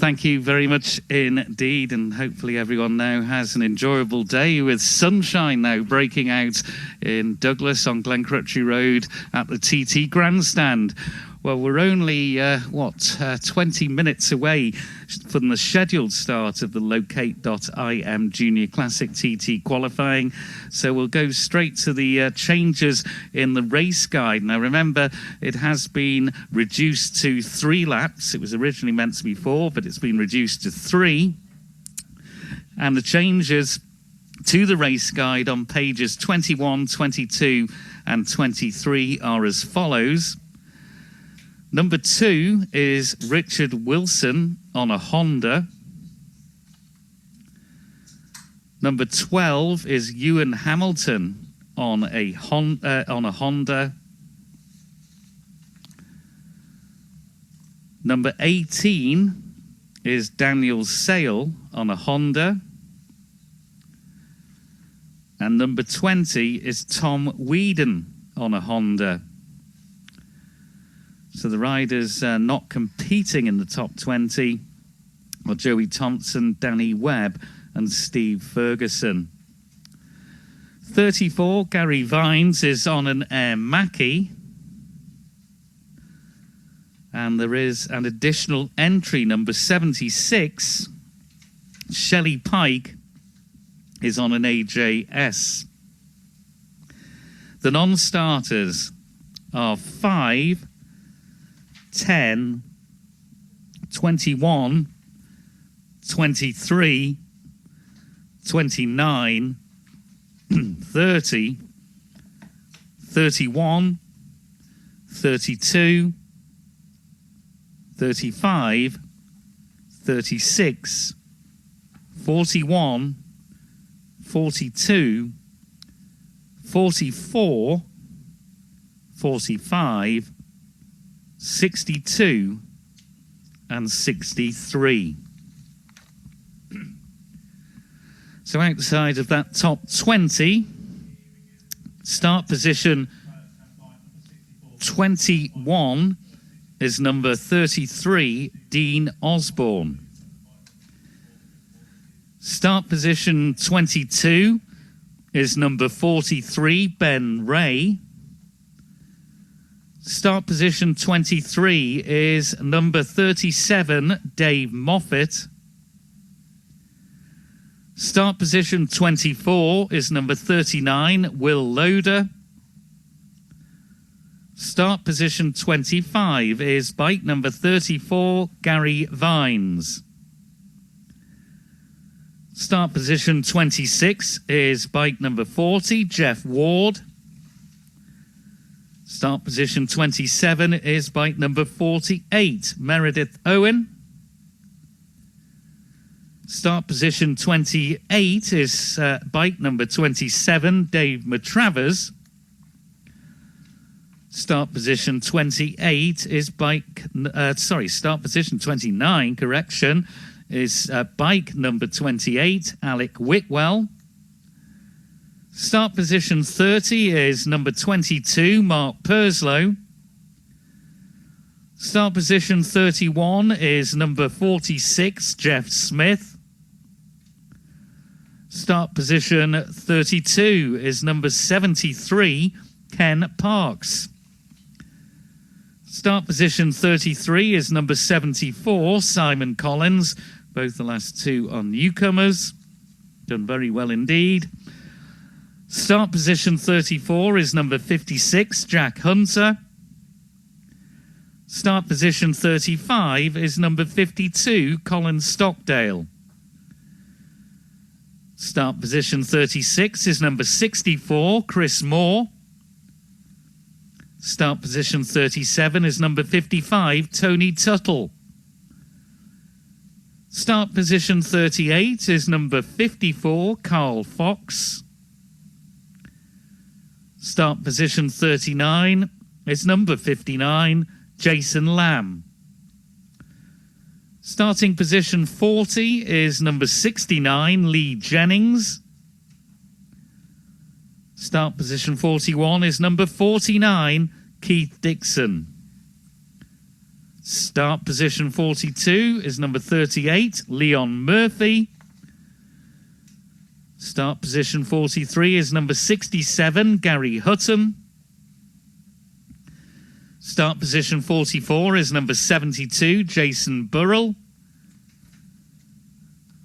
Thank you very much indeed, and hopefully everyone now has an enjoyable day with sunshine now breaking out in Douglas on Glencrutchy Road at the TT Grandstand. Well, we're only, 20 minutes away from the scheduled start of the Locate.im Junior Classic TT qualifying. So we'll go straight to the changes in the race guide. Now, remember, it has been reduced to 3 laps. It was originally meant to be 4, but it's been reduced to 3. And the changes to the race guide on pages 21, 22 and 23 are as follows. Number 2 is Richard Wilson on a Honda. Number 12 is Ewan Hamilton on a Honda. Number 18 is Daniel Sale on a Honda. And number 20 is Tom Whedon on a Honda. So the riders not competing in the top 20 are Joey Thompson, Danny Webb and Steve Ferguson. 34, Gary Vines is on an Air Mackie. And there is an additional entry, number 76. Shelley Pike is on an AJS. The non-starters are 5, 10, 21, 23, 29, 30, 31, 32, 35, 36, 41, 42, 44, 45, 62 and 63. So outside of that top 20, start position 21 is number 33, Dean Osborne. Start position 22 is number 43, Ben Ray. Start position 23 is number 37, Dave Moffat. Start position 24 is number 39, Will Loader. Start position 25 is bike number 34, Gary Vines. Start position 26 is bike number 40, Jeff Ward. Start position 27 is bike number 48, Meredith Owen. Start position 28 is bike number 27, Dave Matravers. Start position 28 is start position 29, correction, is bike number 28, Alec Whitwell. Start position 30 is number 22, Mark Purslow. Start position 31 is number 46, Jeff Smith. Start position 32 is number 73, Ken Parks. Start position 33 is number 74, Simon Collins. Both the last two are newcomers. Done very well indeed. Start position 34 is number 56, Jack Hunter. Start position 35 is number 52, Colin Stockdale. Start position 36 is number 64, Chris Moore. Start position 37 is number 55, Tony Tuttle. Start position 38 is number 54, Carl Fox. Start position 39 is number 59, Jason Lamb. Starting position 40 is number 69, Lee Jennings. Start position 41 is number 49, Keith Dixon. Start position 42 is number 38, Leon Murphy. Start position 43 is number 67, Gary Hutton. Start position 44 is number 72, Jason Burrell.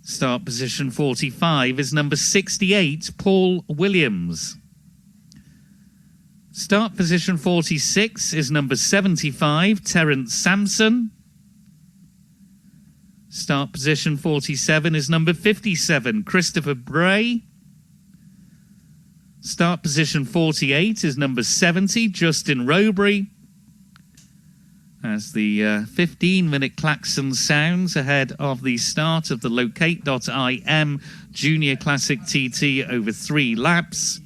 Start position 45 is number 68, Paul Williams. Start position 46 is number 75, Terence Sampson. Start position 47 is number 57, Christopher Bray. Start position 48 is number 70, Justin Rowbury. As the 15-minute klaxon sounds ahead of the start of the Locate.im Junior Classic TT over 3 laps.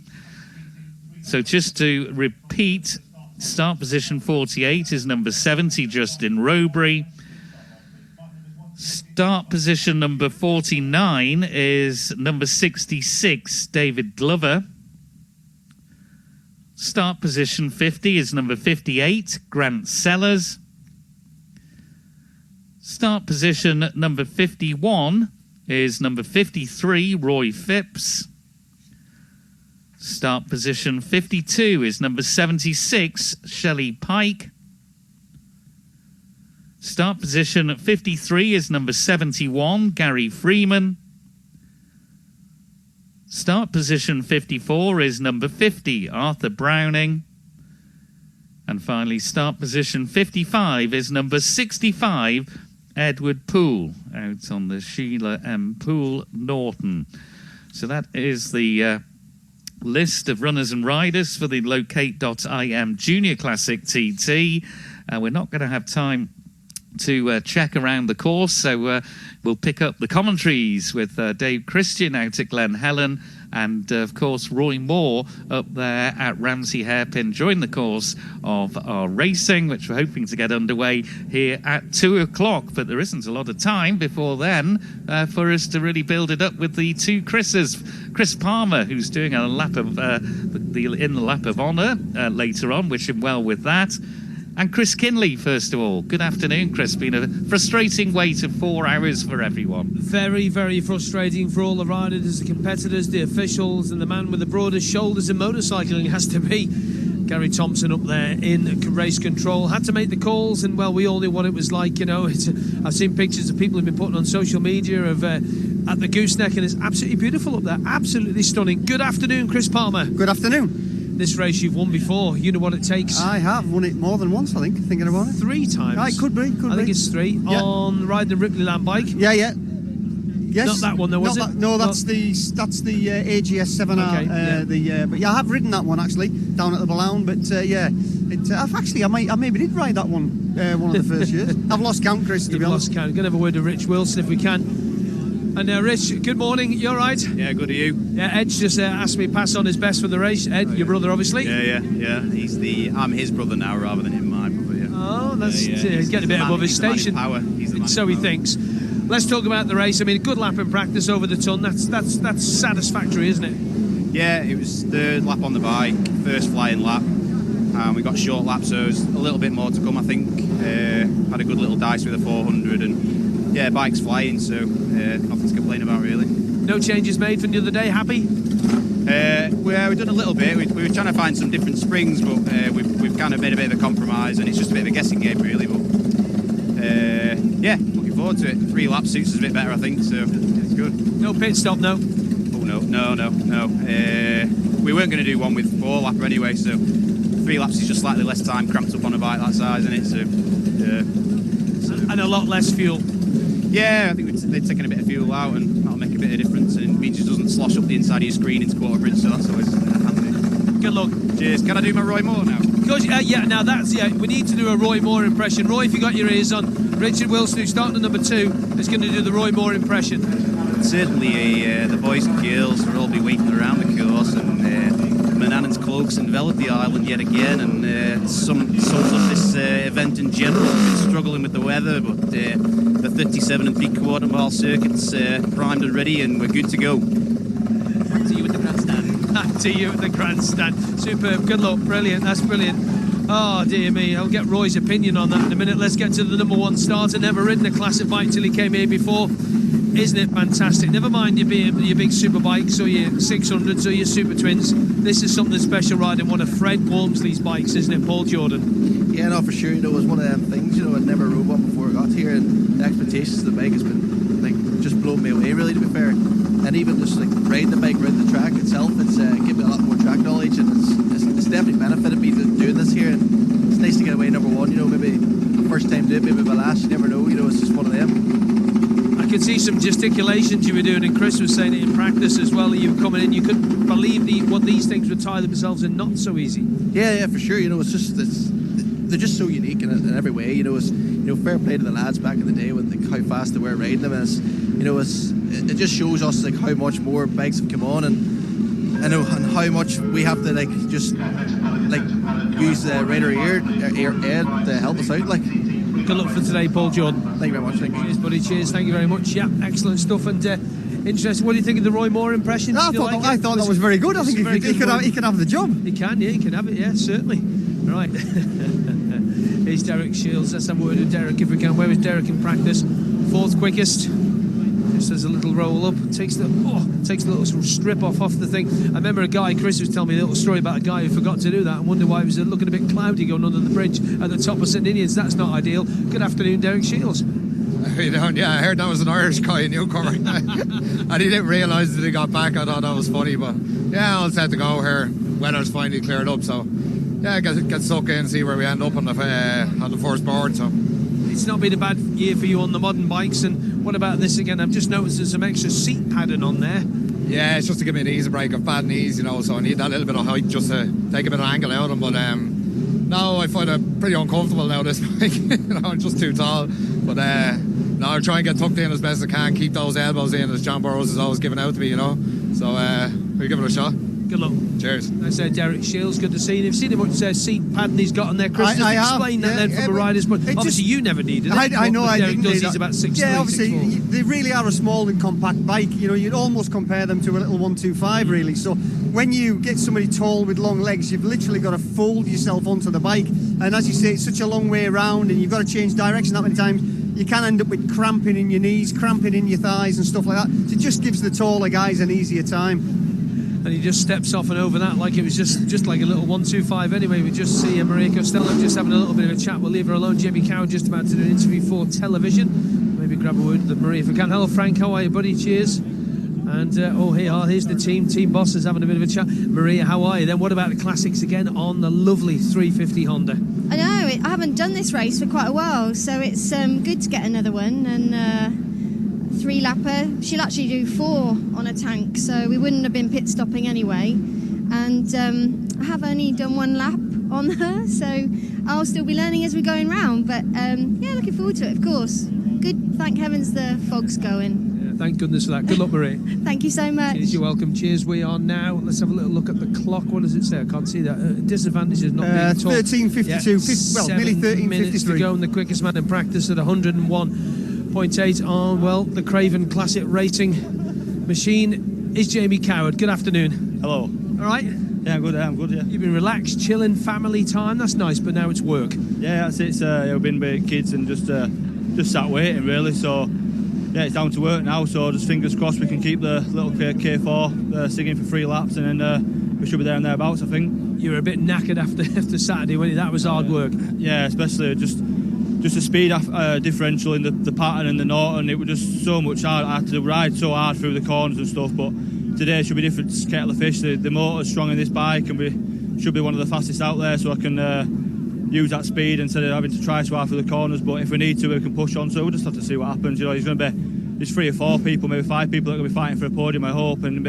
So just to repeat, start position 48 is number 70, Justin Rowbury. Start position number 49 is number 66, David Glover. Start position 50 is number 58, Grant Sellers. Start position number 51 is number 53, Roy Phipps. Start position 52 is number 76, Shelley Pike. Start position 53 is number 71, Gary Freeman. Start position 54 is number 50, Arthur Browning. And finally, start position 55 is number 65, Edward Poole, out on the Sheila M. Poole Norton. So that is the list of runners and riders for the Locate.im Junior Classic TT. We're not going to have time to check around the course, so we'll pick up the commentaries with Dave Christian out at Glen Helen, and of course Roy Moore up there at Ramsey Hairpin during the course of our racing, which we're hoping to get underway here at 2 o'clock. But there isn't a lot of time before then for us to really build it up with the 2 Chris's. Chris Palmer, who's doing a lap of in the lap of honour later on, wish him well with that. And Chris Kinley, first of all. Good afternoon, Chris. Been a frustrating wait of 4 hours for everyone. Very, very frustrating for all the riders, the competitors, the officials, and the man with the broadest shoulders in motorcycling has to be Gary Thompson up there in race control. Had to make the calls, and well, we all knew what it was like. You know, I've seen pictures of people who've been putting on social media of at the gooseneck, and it's absolutely beautiful up there. Absolutely stunning. Good afternoon, Chris Palmer. Good afternoon. This race you've won before. You know what it takes. I have won it more than once, I think, thinking about it. 3 times. It could be. I think it's 3. Yeah. On riding the Ripley Land bike. Yeah. Yes. Not that one though, was it? No, that's the AGS 7R. Okay, but yeah, I have ridden that one actually down at the Ballown. But I maybe did ride that one one of the first years. I've lost count, Chris. To be honest, lost count. Going to have a word with Rich Wilson if we can. And Rich, good morning. You all right? Yeah, good. Are you? Yeah, Ed's just asked me to pass on his best for the race. Ed, your brother, obviously. Yeah. I'm his brother now rather than him, my brother. Yeah. Oh, that's getting a bit above his station. So he thinks. Let's talk about the race. I mean, a good lap in practice over the ton. That's satisfactory, isn't it? Yeah, it was third lap on the bike, first flying lap. We got short laps, so there's a little bit more to come, I think. Had a good little dice with a 400, and yeah, bike's flying, so nothing to complain about really. No changes made from the other day. Happy? We've done a little bit. We were trying to find some different springs, but we've kind of made a bit of a compromise, and it's just a bit of a guessing game really. But yeah, looking forward to it. 3 laps suits us a bit better, I think, so it's good. No pit stop, no? Oh no. We weren't going to do one with 4 lapper anyway, so 3 laps is just slightly less time cramped up on a bike that size, isn't it? So yeah. And a lot less fuel. Yeah, I think they're taking a bit of fuel out, and that'll make a bit of difference, and it means it doesn't slosh up the inside of your screen into Quarterbridge, so that's always handy. Good luck. Cheers. Can I do my Roy Moore now? Now we need to do a Roy Moore impression. Roy, if you got your ears on, Richard Wilson, who's starting at number 2, is going to do the Roy Moore impression. Certainly, the boys and girls will all be waiting around the course, and Manannan's cloaks envelop the island yet again, and some of this event in general has been struggling with the weather, but the 37 3/4 mile circuit's primed and ready, and we're good to go. Back to you at the grandstand. Back to you at the grandstand. Superb. Good luck. Brilliant. That's brilliant. Oh, dear me. I'll get Roy's opinion on that in a minute. Let's get to the number one starter. Never ridden a classic bike till he came here before. Isn't it fantastic? Never mind your big super bikes or your 600s or your super twins. This is something special riding one of Fred Walmsley's bikes, isn't it, Paul Jordan? Yeah, no, for sure. You know, it was one of them things. You know, I'd never rode one before I got here, and the expectations of the bike has been like just blown me away, really, to be fair. And even just like riding the bike around the track itself, it's given me a lot more track knowledge, and it's definitely benefited me doing this here. And it's nice to get away number one. You know, maybe the first time doing it, maybe my last. You never know. You know, it's just one of them. I could see some gesticulations you were doing, and Chris was saying it in practice as well. You were coming in, you couldn't believe what these things would tie themselves in knots so easy. Yeah, for sure. You know, they're just so unique in every way. You know, fair play to the lads back in the day when how fast they were riding them. And it just shows us like how much more bikes have come on, and how much we have to just use the radar ear to help us out. Like, good luck for today, Paul Jordan. Thank you very much. Thank you. Cheers, buddy. Cheers. Thank you very much. Yeah, excellent stuff. And interesting. What do you think of the Roy Moore impression? I thought that was very good. I think he could have the job. He can, yeah, he can have it, yeah, certainly. Right. Here's Derek Shields. Let's have a word with Derek if we can. Where was Derek in practice? Fourth quickest. Just as a little roll up. Takes the little sort of strip off the thing. I remember a guy, Chris was telling me a little story about a guy who forgot to do that and wondered why he was looking a bit cloudy going under the bridge at the top of St Ninians. That's not ideal. Good afternoon, Derek Shields. Yeah, I heard that was an Irish guy, a newcomer. And he didn't realise that he got back. I thought that was funny, but yeah, all set to go here. Weather's finally cleared up, so yeah, get stuck in and see where we end up on the first board. So it's not been a bad year for you on the modern bikes. And what about this again? I've just noticed there's some extra seat padding on there. Yeah, it's just to give me an easy break of bad knees, you know, so I need that little bit of height just to take a bit of angle out of them. But no, I find it pretty uncomfortable now, this bike. You know, I'm just too tall. But no, I'll try and get tucked in as best as I can, keep those elbows in, as John Burrows is always giving out to me, you know. So we'll give it a shot. Good luck. Cheers. I said Derek Shields, good to see him. You've seen him much seat padding he's got on there. Chris, just explain that then from a rider's point. Obviously, you never needed it. I know I didn't. He's about 6'3", yeah, obviously, 6'4". they really are a small and compact bike. You know, you'd almost compare them to a little 125, really. So when you get somebody tall with long legs, you've literally got to fold yourself onto the bike. And as you say, it's such a long way around, and you've got to change direction that many times. You can end up with cramping in your knees, cramping in your thighs and stuff like that. So it just gives the taller guys an easier time. And he just steps off and over that like it was just like a little 125 anyway. We just see Maria Costello just having a little bit of a chat. We'll leave her alone. Jamie Coward just about to do an interview for television. Maybe grab a word with Maria if we can. Hello, Frank. How are you, buddy? Cheers. And here's the team boss is having a bit of a chat. Maria, how are you? Then what about the classics again on the lovely 350 Honda? I know, I haven't done this race for quite a while, so it's good to get another one. And 3-lapper, she'll actually do 4 on a tank, so we wouldn't have been pit stopping anyway. And I have only done 1 lap on her, so I'll still be learning as we're going round. But yeah, looking forward to it, of course. Good, thank heavens the fog's going. Thank goodness for that. Good luck, Maria. Thank you so much. Cheers, you're welcome. Cheers. We are now. Let's have a little look at the clock. What does it say? I can't see that. Disadvantage is not being told. 13:52. Nearly 13:53. Minutes to go, and the quickest man in practice at 101.8 on the Craven Classic Racing machine is Jamie Coward. Good afternoon. Hello. All right. Yeah, I'm good. Yeah. You've been relaxed, chilling, family time. That's nice, but now it's work. Yeah, that's it. I've been with kids and just sat waiting really. So. Yeah, it's down to work now, so just fingers crossed we can keep the little K4 singing for 3 laps, and then we should be there and thereabouts, I think. You were a bit knackered after Saturday, weren't you? That was hard work. Yeah, especially just the speed differential in the pattern and the Norton. It was just so much hard. I had to ride so hard through the corners and stuff, but today should be different kettle of fish. The motor's strong in this bike, and should be one of the fastest out there, so I can use that speed instead of having to try so hard through the corners. But if we need to, we can push on, so we'll just have to see what happens. You know, there's 3 or 4 people, maybe 5 people that are going to be fighting for a podium, I hope, and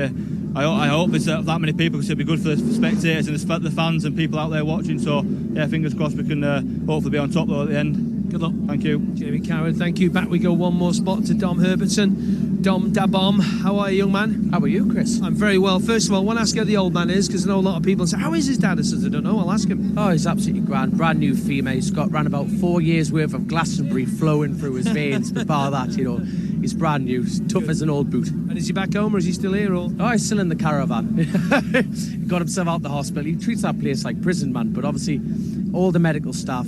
I hope there's that many people, because it'll be good for the spectators and the fans and people out there watching. So yeah, fingers crossed we can hopefully be on top though at the end. Good luck. Thank you. Jamie Coward, thank you. Back we go, one more spot to Dom Herbertson. Dom Dabom, how are you, young man? How are you, Chris? I'm very well. First of all, I want to ask how the old man is, because I know a lot of people say, how is his dad? I said, I don't know, I'll ask him. Oh, he's absolutely grand. Brand new female. He's got around about 4 years worth of Glastonbury flowing through his veins. But bar that, you know, he's brand new. He's tough as an old boot. And is he back home, or is he still here? Or? Oh, he's still in the caravan. He got himself out the hospital. He treats that place like prison, man. But obviously, all the medical staff,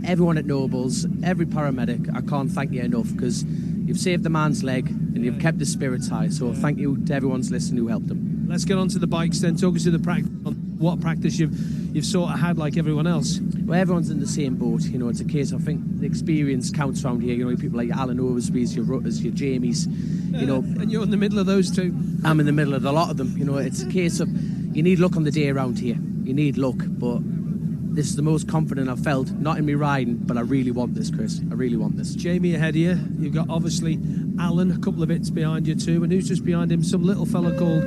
everyone at Nobles, every paramedic, I can't thank you enough, because you've saved the man's leg and you've kept his spirits high. So thank you to everyone's listening who helped him. Let's get on to the bikes then. Talk us to the practice. What practice you've sort of had like everyone else? Well, everyone's in the same boat. You know, it's a case, I think the experience counts around here. You know, people like Alan Oversby's, your Rutters, your Jamies, you know. And you're in the middle of those two. I'm in the middle of a lot of them. You know, it's a case of you need luck on the day around here. You need luck, but this is the most confident I've felt, not in me riding, but I really want this, Chris. I really want this. Jamie ahead of you. You've got obviously Alan, a couple of bits behind you too, and who's just behind him? Some little fella called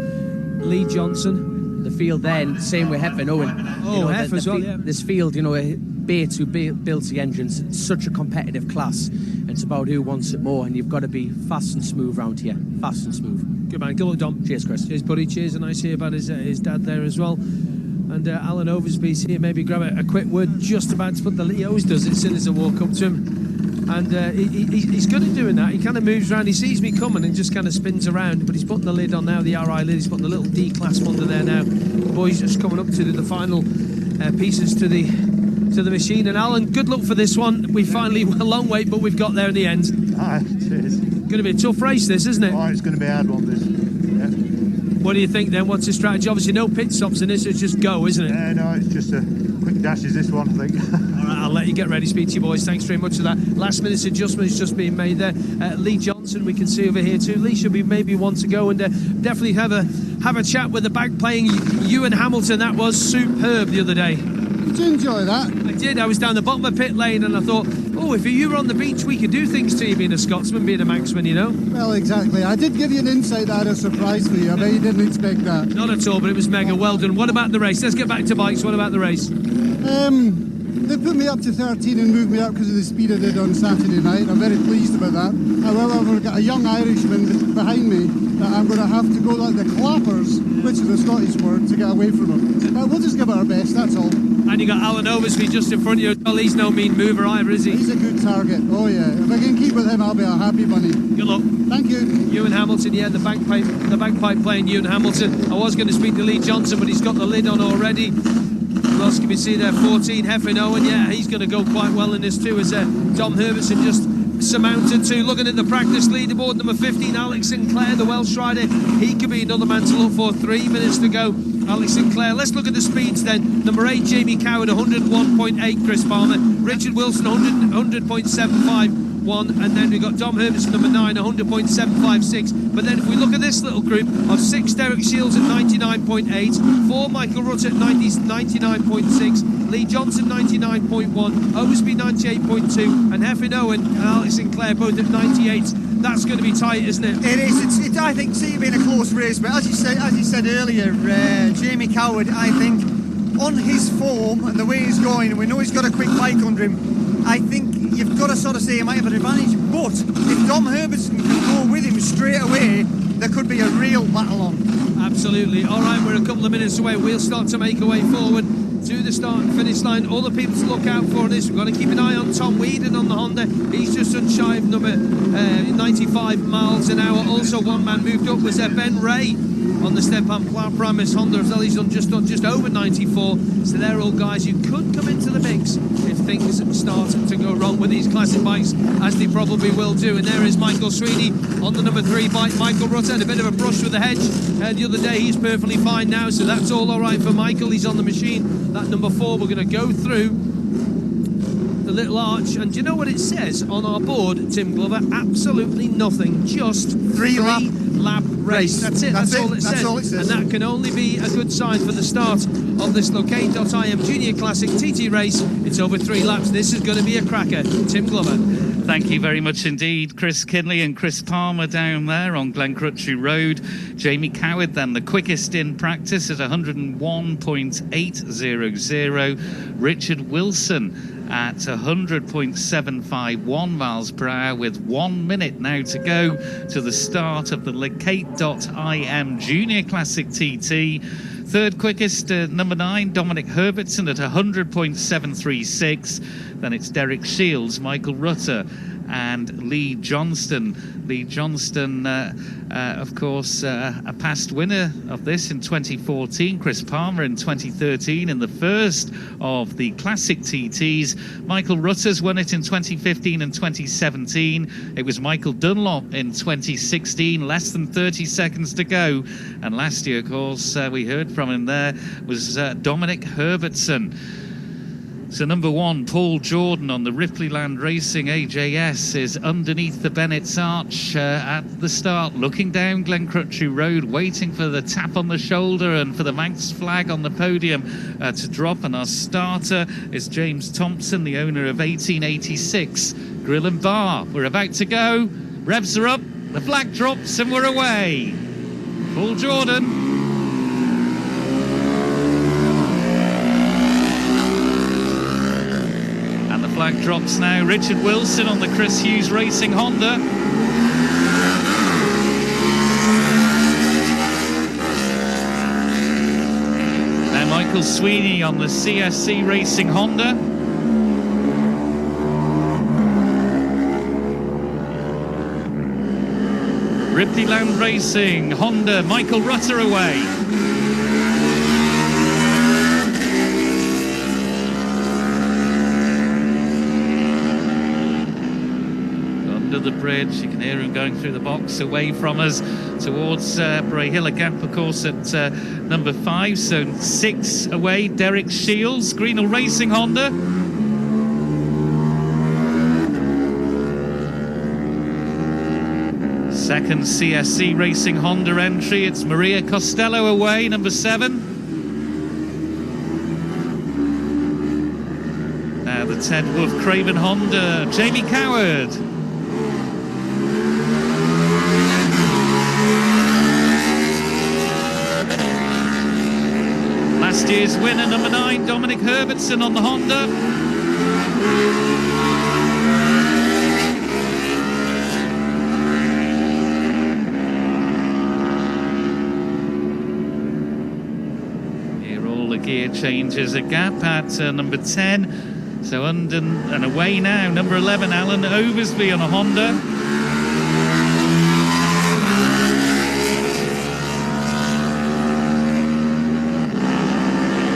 Lee Johnson. The field then, same with Hef and Owen. Oh, you know, Hef as well, yeah. This field, you know, Bates, who builds the engines, it's such a competitive class. It's about who wants it more, and you've got to be fast and smooth around here. Fast and smooth. Good man. Good luck, Dom. Cheers, Chris. Cheers, buddy. Cheers, and nice to hear about his dad there as well. And Alan Oversby's here. Maybe grab a quick word. Just about to put the... He always does it as soon as I walk up to him. And he's good at doing that. He kind of moves around. He sees me coming and just kind of spins around. But he's putting the lid on now, the RI lid. He's putting the little D clasp under there now. The boys just coming up to do the final pieces to the machine. And Alan, good luck for this one. We finally, a long wait, but we've got there in the end. Cheers. Going to be a tough race, this, isn't it? Oh, it's going to be a hard one, this. Yeah. What do you think then? What's the strategy? Obviously, no pit stops in this. It's just go, isn't it? Yeah, no, it's just a quick dash is this one, I think. All right, I'll let you get ready. Speak to you boys. Thanks very much for that. Last minute adjustment is just being made there. Lee Johnson, we can see over here too. Lee should be maybe one to go, and definitely have a chat with the bag playing Ewan Hamilton. That was superb the other day. Did you enjoy that? I did. I was down the bottom of pit lane and I thought, oh, if you were on the beach, we could do things to you, being a Scotsman, being a Manxman, you know. Well, exactly. I did give you an insight that had a surprise for you. I bet you didn't expect that. Not at all, but it was mega. Well done. What about the race? Let's get back to bikes. What about the race? They put me up to 13 and moved me up because of the speed I did on Saturday night. I'm very pleased about that. However, we've got a young Irishman behind me that I'm going to have to go like the clappers, which is a Scottish word, to get away from him. But we'll just give it our best, that's all. And you got Alan Oversby just in front of you. Well, he's no mean mover either, is he? He's a good target. Oh yeah. If I can keep with him, I'll be a happy bunny. Good luck. Thank you. Ewan Hamilton, yeah, the bagpipe playing Ewan Hamilton. I was going to speak to Lee Johnson, but he's got the lid on already. Who else can we see there? 14, Heffin Owen. Yeah, he's going to go quite well in this too, as Dom Herbertson just surmounted too. Looking at the practice leaderboard, number 15, Alex Sinclair, the Welsh rider. He could be another man to look for. 3 minutes to go. Alex Sinclair. Let's look at the speeds then. Number 8, Jamie Coward, 101.8, Chris Palmer. Richard Wilson, 100.75. And then we've got Dom Herbertson, number 9, 100.756. But then if we look at this little group of 6, Derek Shields at 99.8, 4, Michael Rutt at 99.6, Lee Johnson 99.1, Oversby 98.2, and Heffin Owen and Alex Sinclair both at 98. That's going to be tight, isn't it? It is. I think see it being a close race, but as you said earlier, Jamie Coward, I think on his form and the way he's going, and we know he's got a quick bike under him, I think you've got to sort of say he might have an advantage. But if Dom Herbertson can go with him straight away, there could be a real battle on. Absolutely. All right, we're a couple of minutes away. We'll start to make our way forward to the start and finish line. All the people to look out for this. We've got to keep an eye on Tom Whedon on the Honda. He's just on shy of number 95 miles an hour. Also, one man moved up was Ben Ray on the Stepan Primus Honda as well. He's done just over 94. So they're all guys who could come into the mix if things start to go wrong with these classic bikes, as they probably will do. And there is Michael Sweeney on the number 3 bike. Michael Rutt had a bit of a brush with the hedge the other day. He's perfectly fine now, so that's all right for Michael. He's on the machine. That number 4, we're going to go through the little arch, and do you know what it says on our board, Tim Glover? Absolutely nothing, just 3 lap race. That's it. That's all it says. And that can only be a good sign for the start of this Locate.im Junior Classic TT race. It's over 3 laps. This is going to be a cracker. Tim Glover. Thank you very much indeed, Chris Kinley and Chris Palmer down there on Glencrutchy Road. Jamie Coward then the quickest in practice at 101.800. Richard Wilson at 100.751 miles per hour with 1 minute now to go to the start of the Locate.im Junior Classic TT. Third quickest, number 9, Dominic Herbertson at 100.736. Then it's Derek Shields, Michael Rutter and Lee Johnston. Lee Johnston, of course, a past winner of this in 2014. Chris Palmer in 2013 in the first of the Classic TTs. Michael Rutters won it in 2015 and 2017. It was Michael Dunlop in 2016, less than 30 seconds to go. And last year, of course, we heard from him there, was Dominic Herbertson. So number 1, Paul Jordan on the Ripley Land Racing AJS is underneath the Bennett's Arch at the start, looking down Glen Crutchley Road, waiting for the tap on the shoulder and for the Manx flag on the podium to drop. And our starter is James Thompson, the owner of 1886 Grill and Bar. We're about to go. Revs are up, the flag drops, and we're away. Paul Jordan. Flag drops now. Richard Wilson on the Chris Hughes Racing Honda. Now Michael Sweeney on the CSC Racing Honda. Ripley Land Racing Honda, Michael Rutter away. The bridge, you can hear him going through the box away from us towards Bray Hill. A gap, of course, at number 5, so 6 away. Derek Shields, Greenhill Racing Honda. Second CSC Racing Honda entry, it's Maria Costello away, number 7. Now the Ted Wolf Craven Honda, Jamie Coward. Last year's winner, number 9, Dominic Herbertson on the Honda. Here all the gear changes, a gap at number 10. So under and away now, number 11, Alan Oversby on a Honda.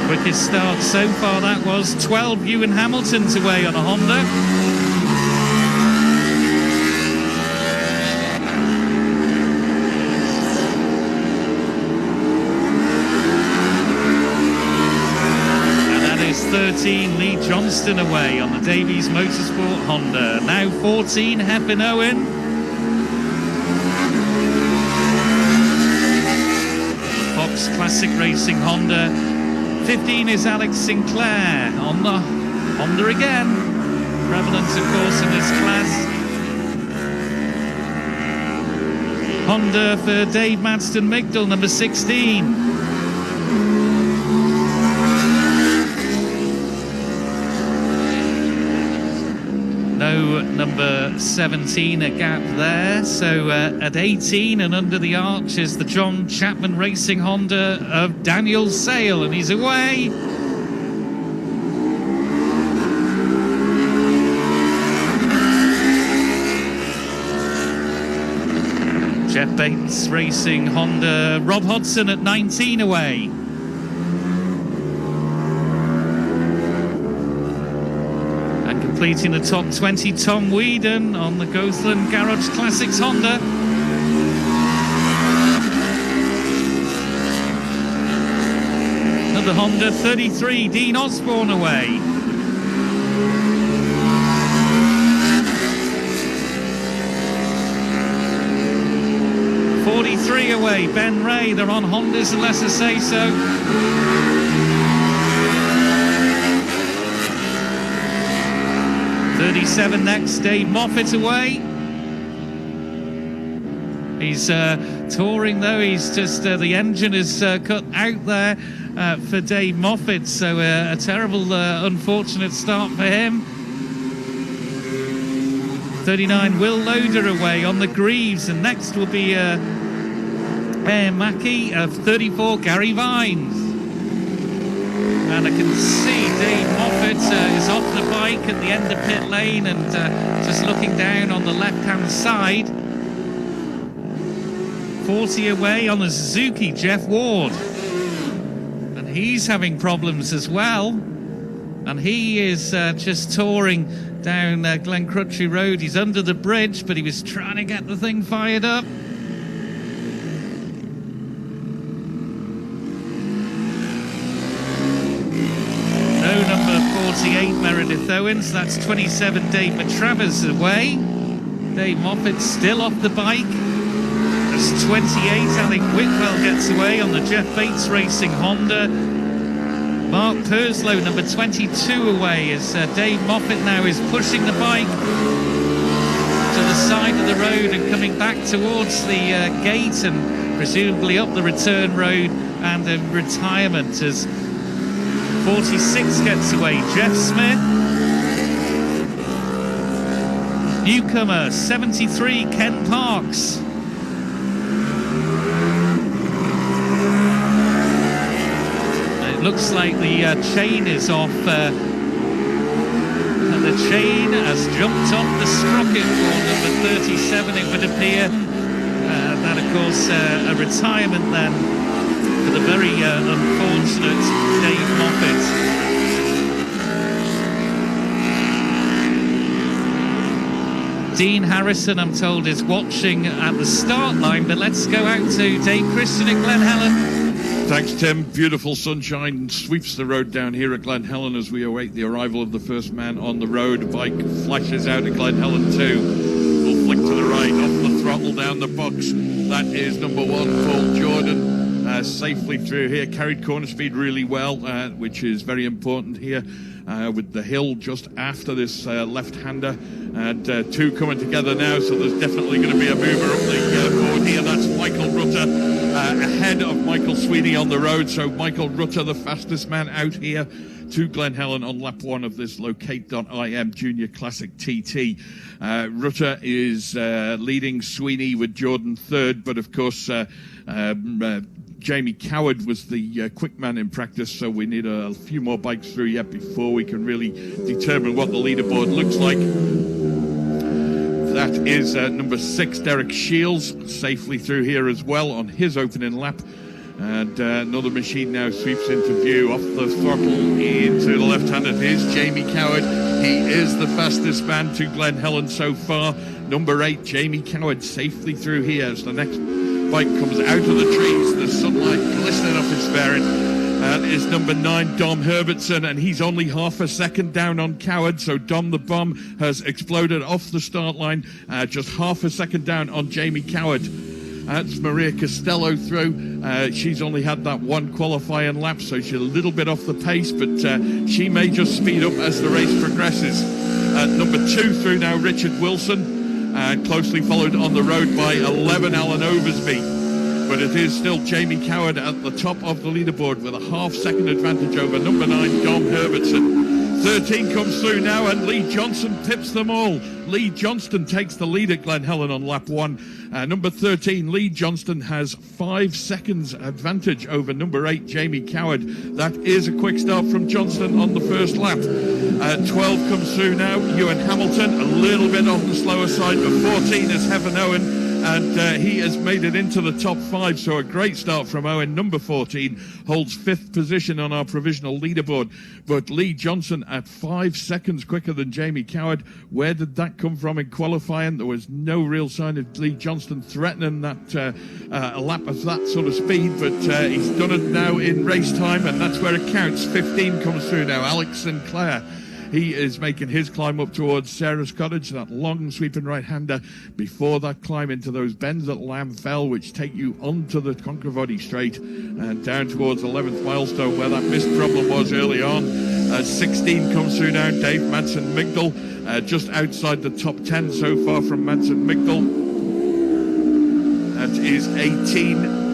Quickest start so far, that was 12 Ewan Hamilton's away on a Honda. And that is 13 Lee Johnston away on the Davies Motorsport Honda. Now 14 Hepburn Owen. Fox Classic Racing Honda. 15 is Alex Sinclair on the Honda again. Prevalent, of course, in this class. Honda for Dave Madston Migdal, number 16. No number 17, a gap there. So at 18 and under the arch is the John Chapman Racing Honda of Daniel Sale, and he's away. Jeff Bates Racing Honda, Rob Hodson at 19 away. Completing the top 20, Tom Whedon on the Goathland Garage Classics Honda. Another Honda, 33, Dean Osborne away. .43 away, Ben Ray. They're on Hondas unless I say so. 37 next, Dave Moffat away. He's touring though, he's just, the engine is cut out there for Dave Moffat, so a terrible, unfortunate start for him. 39, Will Loader away on the Greaves, and next will be Mackey of 34, Gary Vines. And I can see Dave Moffat is off the bike at the end of pit lane and just looking down on the left-hand side. 40 away on the Suzuki, Jeff Ward. And he's having problems as well. And he is just touring down Glen Crutchley Road. He's under the bridge, but he was trying to get the thing fired up. No number 48, Meredith Owens. That's 27, Dave Matravers away. Dave Moffat still off the bike. That's 28, Alec Whitwell gets away on the Jeff Bates Racing Honda. Mark Purslow, number 22, away as Dave Moffat now is pushing the bike to the side of the road and coming back towards the gate and presumably up the return road and retirement as 46 gets away. Jeff Smith. Newcomer, 73, Ken Parks. Looks like the chain is off, and the chain has jumped off the sprocket for number 37, it would appear. That, of course, a retirement then for the very unfortunate Dave Moffat. Dean Harrison, I'm told, is watching at the start line, but let's go out to Dave Christian at Glen Helen. Thanks, Tim. Beautiful sunshine sweeps the road down here at Glen Helen as we await the arrival of the first man on the road. Bike flashes out at Glen Helen too. We'll flick to the right, off the throttle, down the box. That is number 1, Paul Jordan, safely through here. Carried corner speed really well, which is very important here. With the hill just after this left-hander, and 2 coming together now, so there's definitely going to be a mover up the board here. That's Michael Rutter ahead of Michael Sweeney on the road, so Michael Rutter, the fastest man out here to Glen Helen on lap 1 of this Locate.im Junior Classic TT. Rutter is leading Sweeney with Jordan third, but of course Jamie Coward was the quick man in practice, so we need a few more bikes through yet before we can really determine what the leaderboard looks like. That is number 6, Derek Shields, safely through here as well on his opening lap. And another machine now sweeps into view. Off the throttle into the left-hand, it is Jamie Coward. He is the fastest man to Glen Helen so far. Number 8, Jamie Coward, safely through here as the next bike comes out of the trees. The sunlight glistening off his fairing. That is number 9, Dom Herbertson, and he's only half a second down on Coward, so Dom the Bomb has exploded off the start line, just half a second down on Jamie Coward. That's Maria Costello through. She's only had that 1 qualifying lap, so she's a little bit off the pace, but she may just speed up as the race progresses. Number 2 through now, Richard Wilson, closely followed on the road by 11, Alan Oversby. But it is still Jamie Coward at the top of the leaderboard with a half-second advantage over number 9, Dom Herbertson. 13 comes through now, and Lee Johnston tips them all. Lee Johnston takes the lead at Glen Helen on lap 1. Number 13, Lee Johnston, has 5 seconds advantage over number 8, Jamie Coward. That is a quick start from Johnston on the first lap. 12 comes through now, Ewan Hamilton, a little bit on the slower side, but 14 is Heaven Owen. And he has made it into the top 5, so a great start from Owen. Number 14 holds 5th position on our provisional leaderboard. But Lee Johnson at 5 seconds quicker than Jamie Coward. Where did that come from in qualifying? There was no real sign of Lee Johnston threatening that a lap of that sort of speed, but he's done it now in race time, and that's where it counts. 15 comes through now, Alex Sinclair. He is making his climb up towards Sarah's Cottage, that long sweeping right-hander before that climb into those bends at Lamb Fell, which take you onto the Concavodi Straight and down towards 11th milestone where that mist problem was early on. 16 comes through now, Dave Madsen-Migdal, just outside the top 10 so far from Madsen-Migdal. That is 18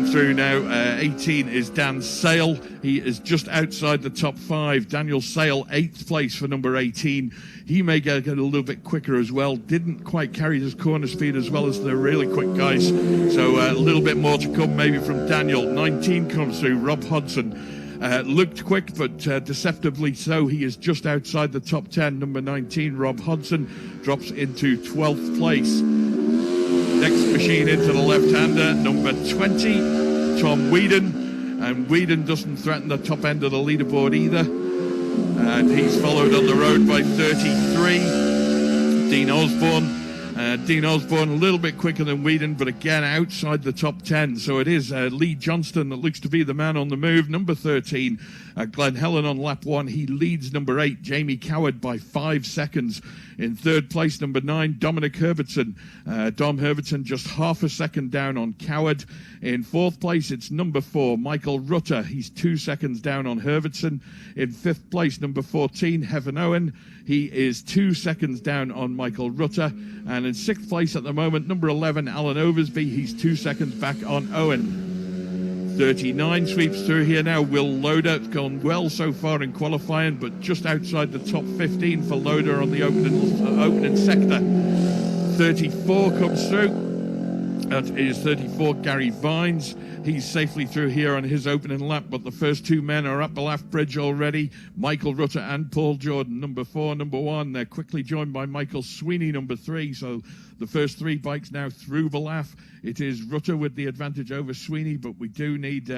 through now. 18 is Dan Sale. He is just outside the top 5. Daniel Sale, 8th place for number 18. He may get a little bit quicker as well. Didn't quite carry his corner speed as well as the really quick guys. So a little bit more to come maybe from Daniel. 19 comes through, Rob Hodson. Looked quick, but deceptively so. He is just outside the top 10. Number 19, Rob Hodson, drops into 12th place. Next machine into the left-hander, number 20, Tom Whedon. And Whedon doesn't threaten the top end of the leaderboard either. And he's followed on the road by 33, Dean Osborne. Dean Osborne a little bit quicker than Whedon, but again outside the top 10. So it is Lee Johnston that looks to be the man on the move. Number 13, Glenn Helen on lap 1. He leads number 8, Jamie Coward, by 5 seconds. In third place, number 9, Dominic Herbertson. Dom Herbertson just half a second down on Coward. In fourth place, it's number 4, Michael Rutter. He's 2 seconds down on Herbertson. In fifth place, number 14, Heaven Owen. He is 2 seconds down on Michael Rutter. And in sixth place at the moment, number 11, Alan Oversby. He's 2 seconds back on Owen. 39 sweeps through here now. Will Loader. It's gone well so far in qualifying, but just outside the top 15 for Loader on the opening sector. 34 comes through. That is 34, Gary Vines. He's safely through here on his opening lap, but the first two men are up Ballaugh Bridge already. Michael Rutter and Paul Jordan, number 4, number 1. They're quickly joined by Michael Sweeney, number 3. So the first 3 bikes now through Ballaugh. It is Rutter with the advantage over Sweeney, but we do need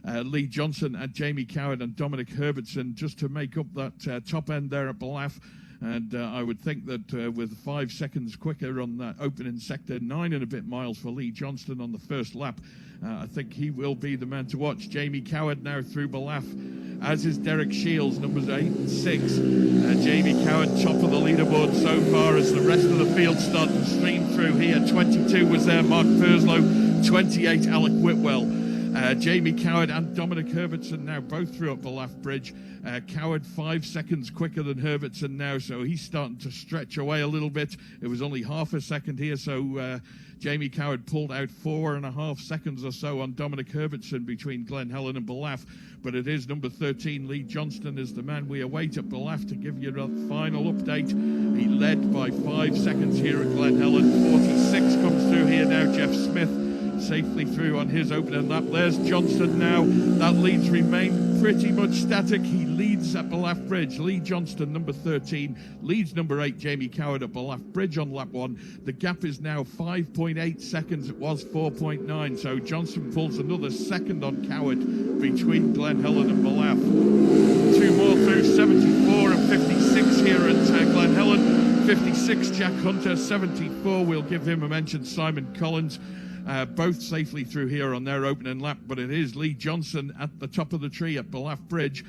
Lee Johnson and Jamie Coward and Dominic Herbertson just to make up that top end there at Ballaugh. And I would think that with 5 seconds quicker on that opening sector, 9 and a bit miles for Lee Johnston on the first lap, I think he will be the man to watch. Jamie Coward now through Ballaugh, as is Derek Shields, numbers 8 and 6. Jamie Coward top of the leaderboard so far as the rest of the field start to stream through here. 22 was there, Mark Purslow. 28, Alec Whitwell. Jamie Coward and Dominic Herbertson now both through at Ballaugh Bridge. Coward 5 seconds quicker than Herbertson now, so he's starting to stretch away a little bit. It was only half a second here, so Jamie Coward pulled out 4.5 seconds or so on Dominic Herbertson between Glen Helen and Ballaugh. But it is number 13, Lee Johnston, is the man we await at Ballaugh to give you a final update. He led by 5 seconds here at Glen Helen. 46 comes through here now, Jeff Smith. Safely through on his opening lap. There's Johnston now. That leads remain pretty much static. He leads at Ballaugh Bridge. Lee Johnston, number 13, leads number 8, Jamie Coward, at Ballaugh Bridge on lap 1. The gap is now 5.8 seconds. It was 4.9. So Johnston pulls another second on Coward between Glen Helen and Ballaugh. 2 more through, 74 and 56 here at Glen Helen. 56, Jack Hunter. 74, we'll give him a mention, Simon Collins. Both safely through here on their opening lap, but it is Lee Johnson at the top of the tree at Ballaugh Bridge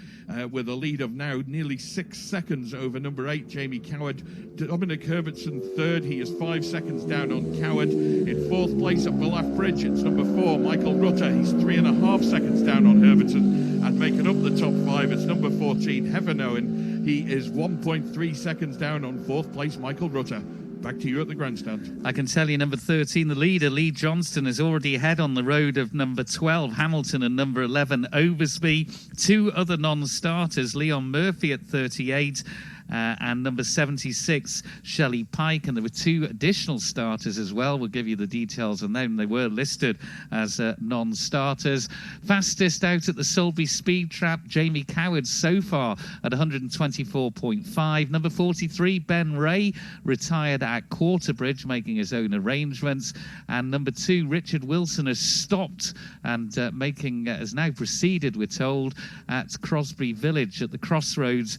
with a lead of now nearly 6 seconds over number 8, Jamie Coward. Dominic Herbertson third. He is 5 seconds down on Coward. In fourth place at Ballaugh Bridge, it's number 4, Michael Rutter. He's 3.5 seconds down on Herbertson, and making up the top 5, it's number 14, Heaven Owen. He is 1.3 seconds down on fourth place, Michael Rutter. Back to you at the grandstand. I can tell you number 13, the leader, Lee Johnston, is already ahead on the road of number 12, Hamilton, and number 11, Oversby. 2 other non-starters, Leon Murphy at 38, and number 76, Shelley Pike. And there were 2 additional starters as well. We'll give you the details on them. They were listed as non-starters. Fastest out at the Sulby Speed Trap, Jamie Coward so far at 124.5. Number 43, Ben Ray, retired at Quarterbridge, making his own arrangements. And number 2, Richard Wilson, has stopped and has now proceeded, we're told, at Crosby Village at the crossroads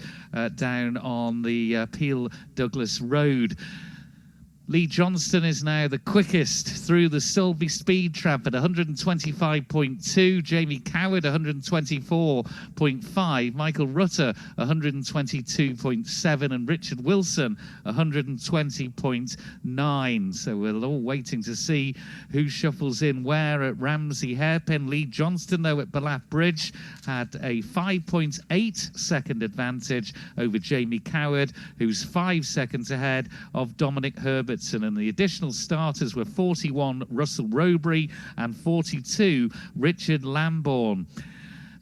down on the Peel Douglas Road. Lee Johnston is now the quickest through the Sulby Speed Trap at 125.2. Jamie Coward, 124.5. Michael Rutter, 122.7. And Richard Wilson, 120.9. So we're all waiting to see who shuffles in where at Ramsey Hairpin. Lee Johnston, though, at Ballaugh Bridge had a 5.8 second advantage over Jamie Coward, who's 5 seconds ahead of Dominic Herbert. And the additional starters were 41, Russell Robury, and 42, Richard Lambourne.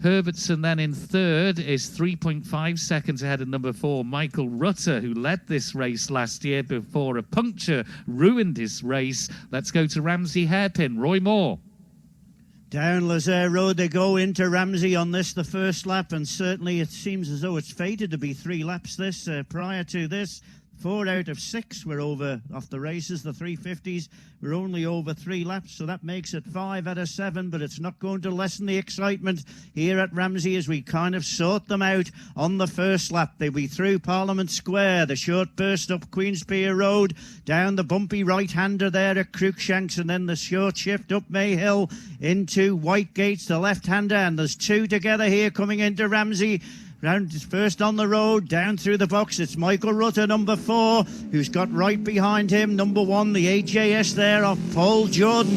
Herbertson then in third is 3.5 seconds ahead of number 4, Michael Rutter, who led this race last year before a puncture ruined his race. Let's go to Ramsey Hairpin. Roy Moore. Down Lazaire Road they go into Ramsey on this, the first lap, and certainly it seems as though it's fated to be 3 laps this. Prior to this, 4 out of 6 were over off the races. The 350s were only over 3 laps, so that makes it 5 out of 7, but it's not going to lessen the excitement here at Ramsey as we kind of sort them out on the first lap. They'll be through Parliament Square, the short burst up Queenspier Road, down the bumpy right-hander there at Cruikshanks, and then the short shift up Mayhill into Whitegates, the left-hander, and there's 2 together here coming into Ramsey. Round first on the road, down through the box, it's Michael Rutter, number 4, who's got right behind him, number 1, the AJS there of Paul Jordan.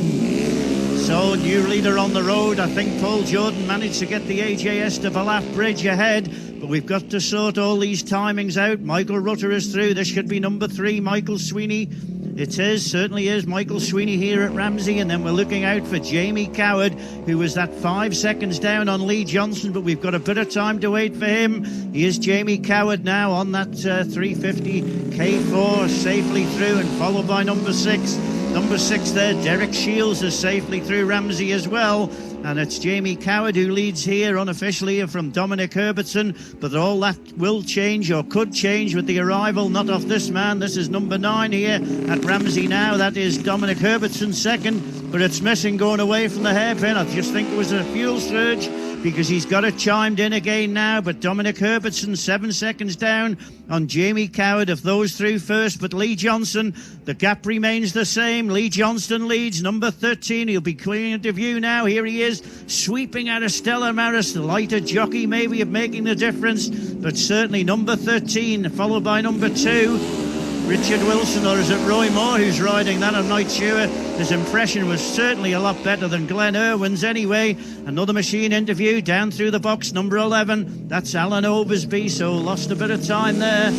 So, new leader on the road. I think Paul Jordan managed to get the AJS to Ballaugh Bridge ahead, but we've got to sort all these timings out. Michael Rutter is through. This should be number 3, Michael Sweeney. It is, certainly is, Michael Sweeney here at Ramsey, and then we're looking out for Jamie Coward, who was that 5 seconds down on Lee Johnson, but we've got a bit of time to wait for him. He is Jamie Coward now on that 350 K4, safely through, and followed by number 6. Number 6 there, Derek Shields, is safely through Ramsey as well. And it's Jamie Coward who leads here unofficially from Dominic Herbertson, but all that will change or could change with the arrival not of this man. This is number 9 here at Ramsey now. That is Dominic Herbertson second, but it's missing going away from the hairpin. I just think it was a fuel surge because he's got it chimed in again now, but Dominic Herbertson 7 seconds down on Jamie Coward of those through first, but Lee Johnson, the gap remains the same. Lee Johnston leads, number 13. He'll be clear into view now. Here he is, sweeping out of Stella Maris, the lighter jockey maybe of making the difference, but certainly number 13, followed by number 2. Richard Wilson, or is it Roy Moore who's riding that? I'm not sure. His impression was certainly a lot better than Glenn Irwin's anyway. Another machine interview down through the box, number 11. That's Alan Oversby, so lost a bit of time there.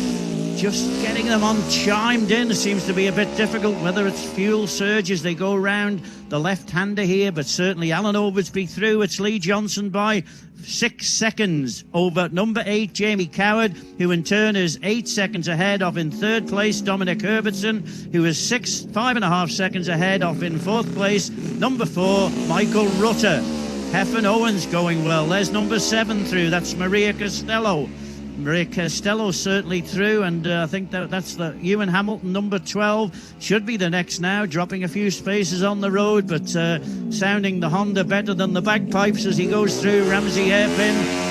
Just getting them on chimed in seems to be a bit difficult, whether it's fuel surge as they go round the left-hander here, but certainly Alan Oversby through. It's Lee Johnson by 6 seconds over number 8, Jamie Coward, who in turn is 8 seconds ahead of in 3rd place Dominic Herbertson, who is 5.5 seconds ahead of in 4th place number 4, Michael Rutter. Heffen Owens going well. There's number 7 through. That's Maria Costello. Maria Costello certainly through, and I think that's the Ewan Hamilton, number 12, should be the next now, dropping a few spaces on the road, but sounding the Honda better than the bagpipes as he goes through Ramsey hairpin.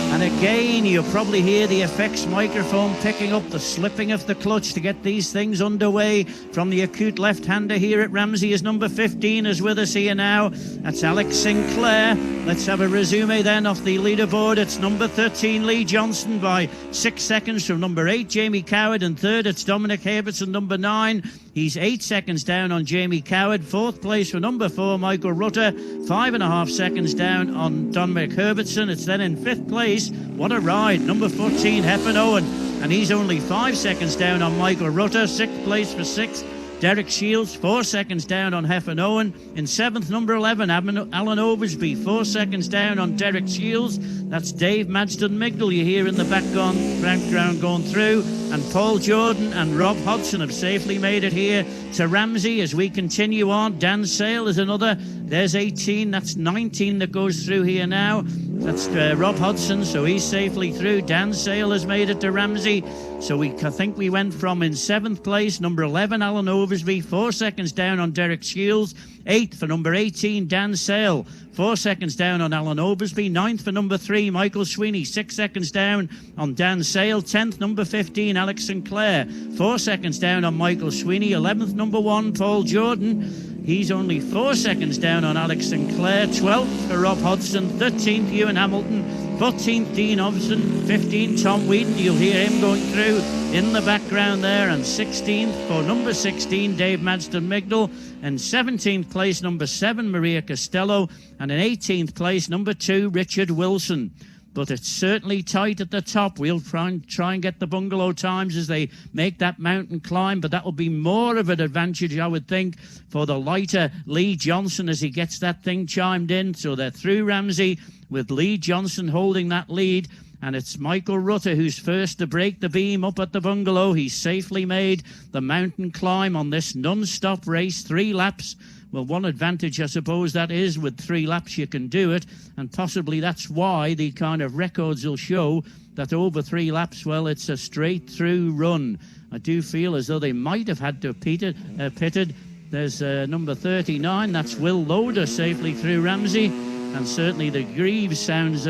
And again, you'll probably hear the effects microphone picking up the slipping of the clutch to get these things underway from the acute left-hander here at Ramsey. Is number 15 is with us here now. That's Alex Sinclair. Let's have a resume then off the leaderboard. It's number 13, Lee Johnson, by 6 seconds from number 8, Jamie Coward. And 3rd, it's Dominic Herbertson, number 9. He's 8 seconds down on Jamie Coward. 4th place for number 4, Michael Rutter. 5.5 seconds down on Dominic Herbertson. It's then in 5th place. What a ride. Number 14, Heffen Owen. And he's only 5 seconds down on Michael Rutter. 6th place for 6th, Derek Shields. 4 seconds down on Heffen Owen. In 7th, number 11, Alan Oversby. 4 seconds down on Derek Shields. That's Dave Madston Migdal you hear in the background going through. And Paul Jordan and Rob Hodgson have safely made it here to Ramsey as we continue on. Dan Sale is another. There's 18. That's 19 that goes through here now. That's Rob Hodgson, so he's safely through. Dan Sale has made it to Ramsey. So I think we went from in 7th place, number 11, Alan Oversby, 4 seconds down on Derek Shields. 8th for number 18, Dan Sale, 4 seconds down on Alan Oversby. 9th for number 3, Michael Sweeney, 6 seconds down on Dan Sale. 10th, number 15, Alex Sinclair, 4 seconds down on Michael Sweeney. 11th, number 1, Paul Jordan. He's only 4 seconds down on Alex Sinclair. 12th for Rob Hodgson. 13th, Ewan Hamilton. 14th, Dean Hobson. 15th, Tom Wheaton. You'll hear him going through in the background there. And 16th for number 16, Dave Madston Migdal. And 17th place, number 7, Maria Costello. And in 18th place, number 2, Richard Wilson. But it's certainly tight at the top. We'll try and get the bungalow times as they make that mountain climb, but that will be more of an advantage, I would think, for the lighter Lee Johnson as he gets that thing chimed in. So they're through Ramsey with Lee Johnson holding that lead. And it's Michael Rutter who's first to break the beam up at the bungalow. He's safely made the mountain climb on this non-stop race, 3 laps Well, one advantage, I suppose, that is with 3 laps you can do it, and possibly that's why the kind of records will show that over 3 laps, well, it's a straight-through run. I do feel as though they might have had to have pitted. There's number 39, that's Will Loader, safely through Ramsey. And certainly the Greaves sounds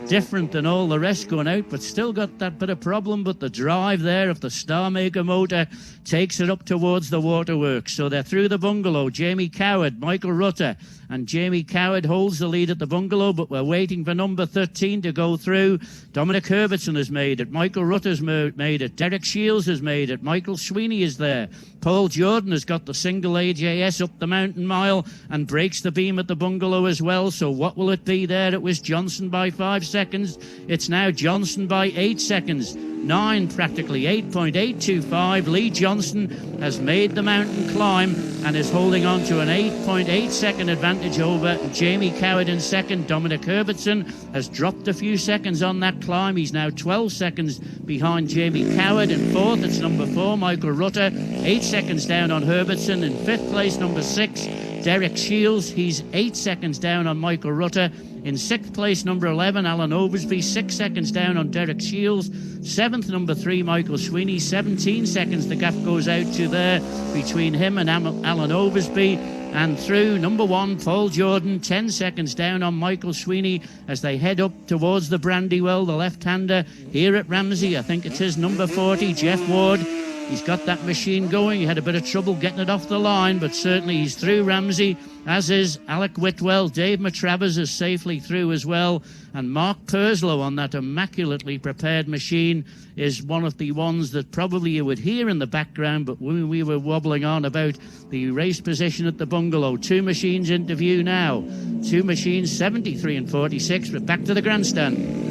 different than all the rest going out, but still got that bit of problem. But the drive there of the Star Maker motor takes it up towards the waterworks. So they're through the bungalow. Jamie Coward, Michael Rutter, and Jamie Coward holds the lead at the bungalow, but we're waiting for number 13 to go through. Dominic Herbertson has made it. Michael Rutter's made it. Derek Shields has made it. Michael Sweeney is there. Paul Jordan has got the single AJS up the mountain mile and breaks the beam at the bungalow as well. So what will it be there? It was Johnson by 5 seconds. It's now Johnson by 8 seconds. 9 practically, 8.825. Lee Johnson has made the mountain climb and is holding on to an 8.8 second advantage over Jamie Coward in second. Dominic Herbertson has dropped a few seconds on that climb. He's now 12 seconds behind Jamie Coward. In fourth, it's number 4, Michael Rutter, 8 seconds down on Herbertson. In fifth place, number 6, Derek Shields. He's 8 seconds down on Michael Rutter. In sixth place, number 11, Alan Oversby, 6 seconds down on Derek Shields. Seventh, number 3, Michael Sweeney, 17 seconds the gap goes out to there between him and Alan Oversby. And through number 1, Paul Jordan, 10 seconds down on Michael Sweeney as they head up towards the Brandywell, the left-hander here at Ramsey. I think it's his number 40, Jeff Ward. He's got that machine going. He had a bit of trouble getting it off the line, but certainly he's through Ramsey, as is Alec Whitwell. Dave Matravers is safely through as well. And Mark Purslow on that immaculately prepared machine is one of the ones that probably you would hear in the background, but when we were wobbling on about the race position at the bungalow. 2 machines into view now. 2 machines, 73 and 46, but back to the grandstand.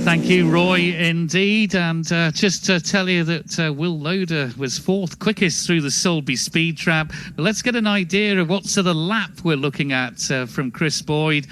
Thank you, Roy, indeed. And just to tell you that Will Loader was 4th quickest through the Sulby Speed Trap. But let's get an idea of what sort of lap we're looking at from Chris Boyd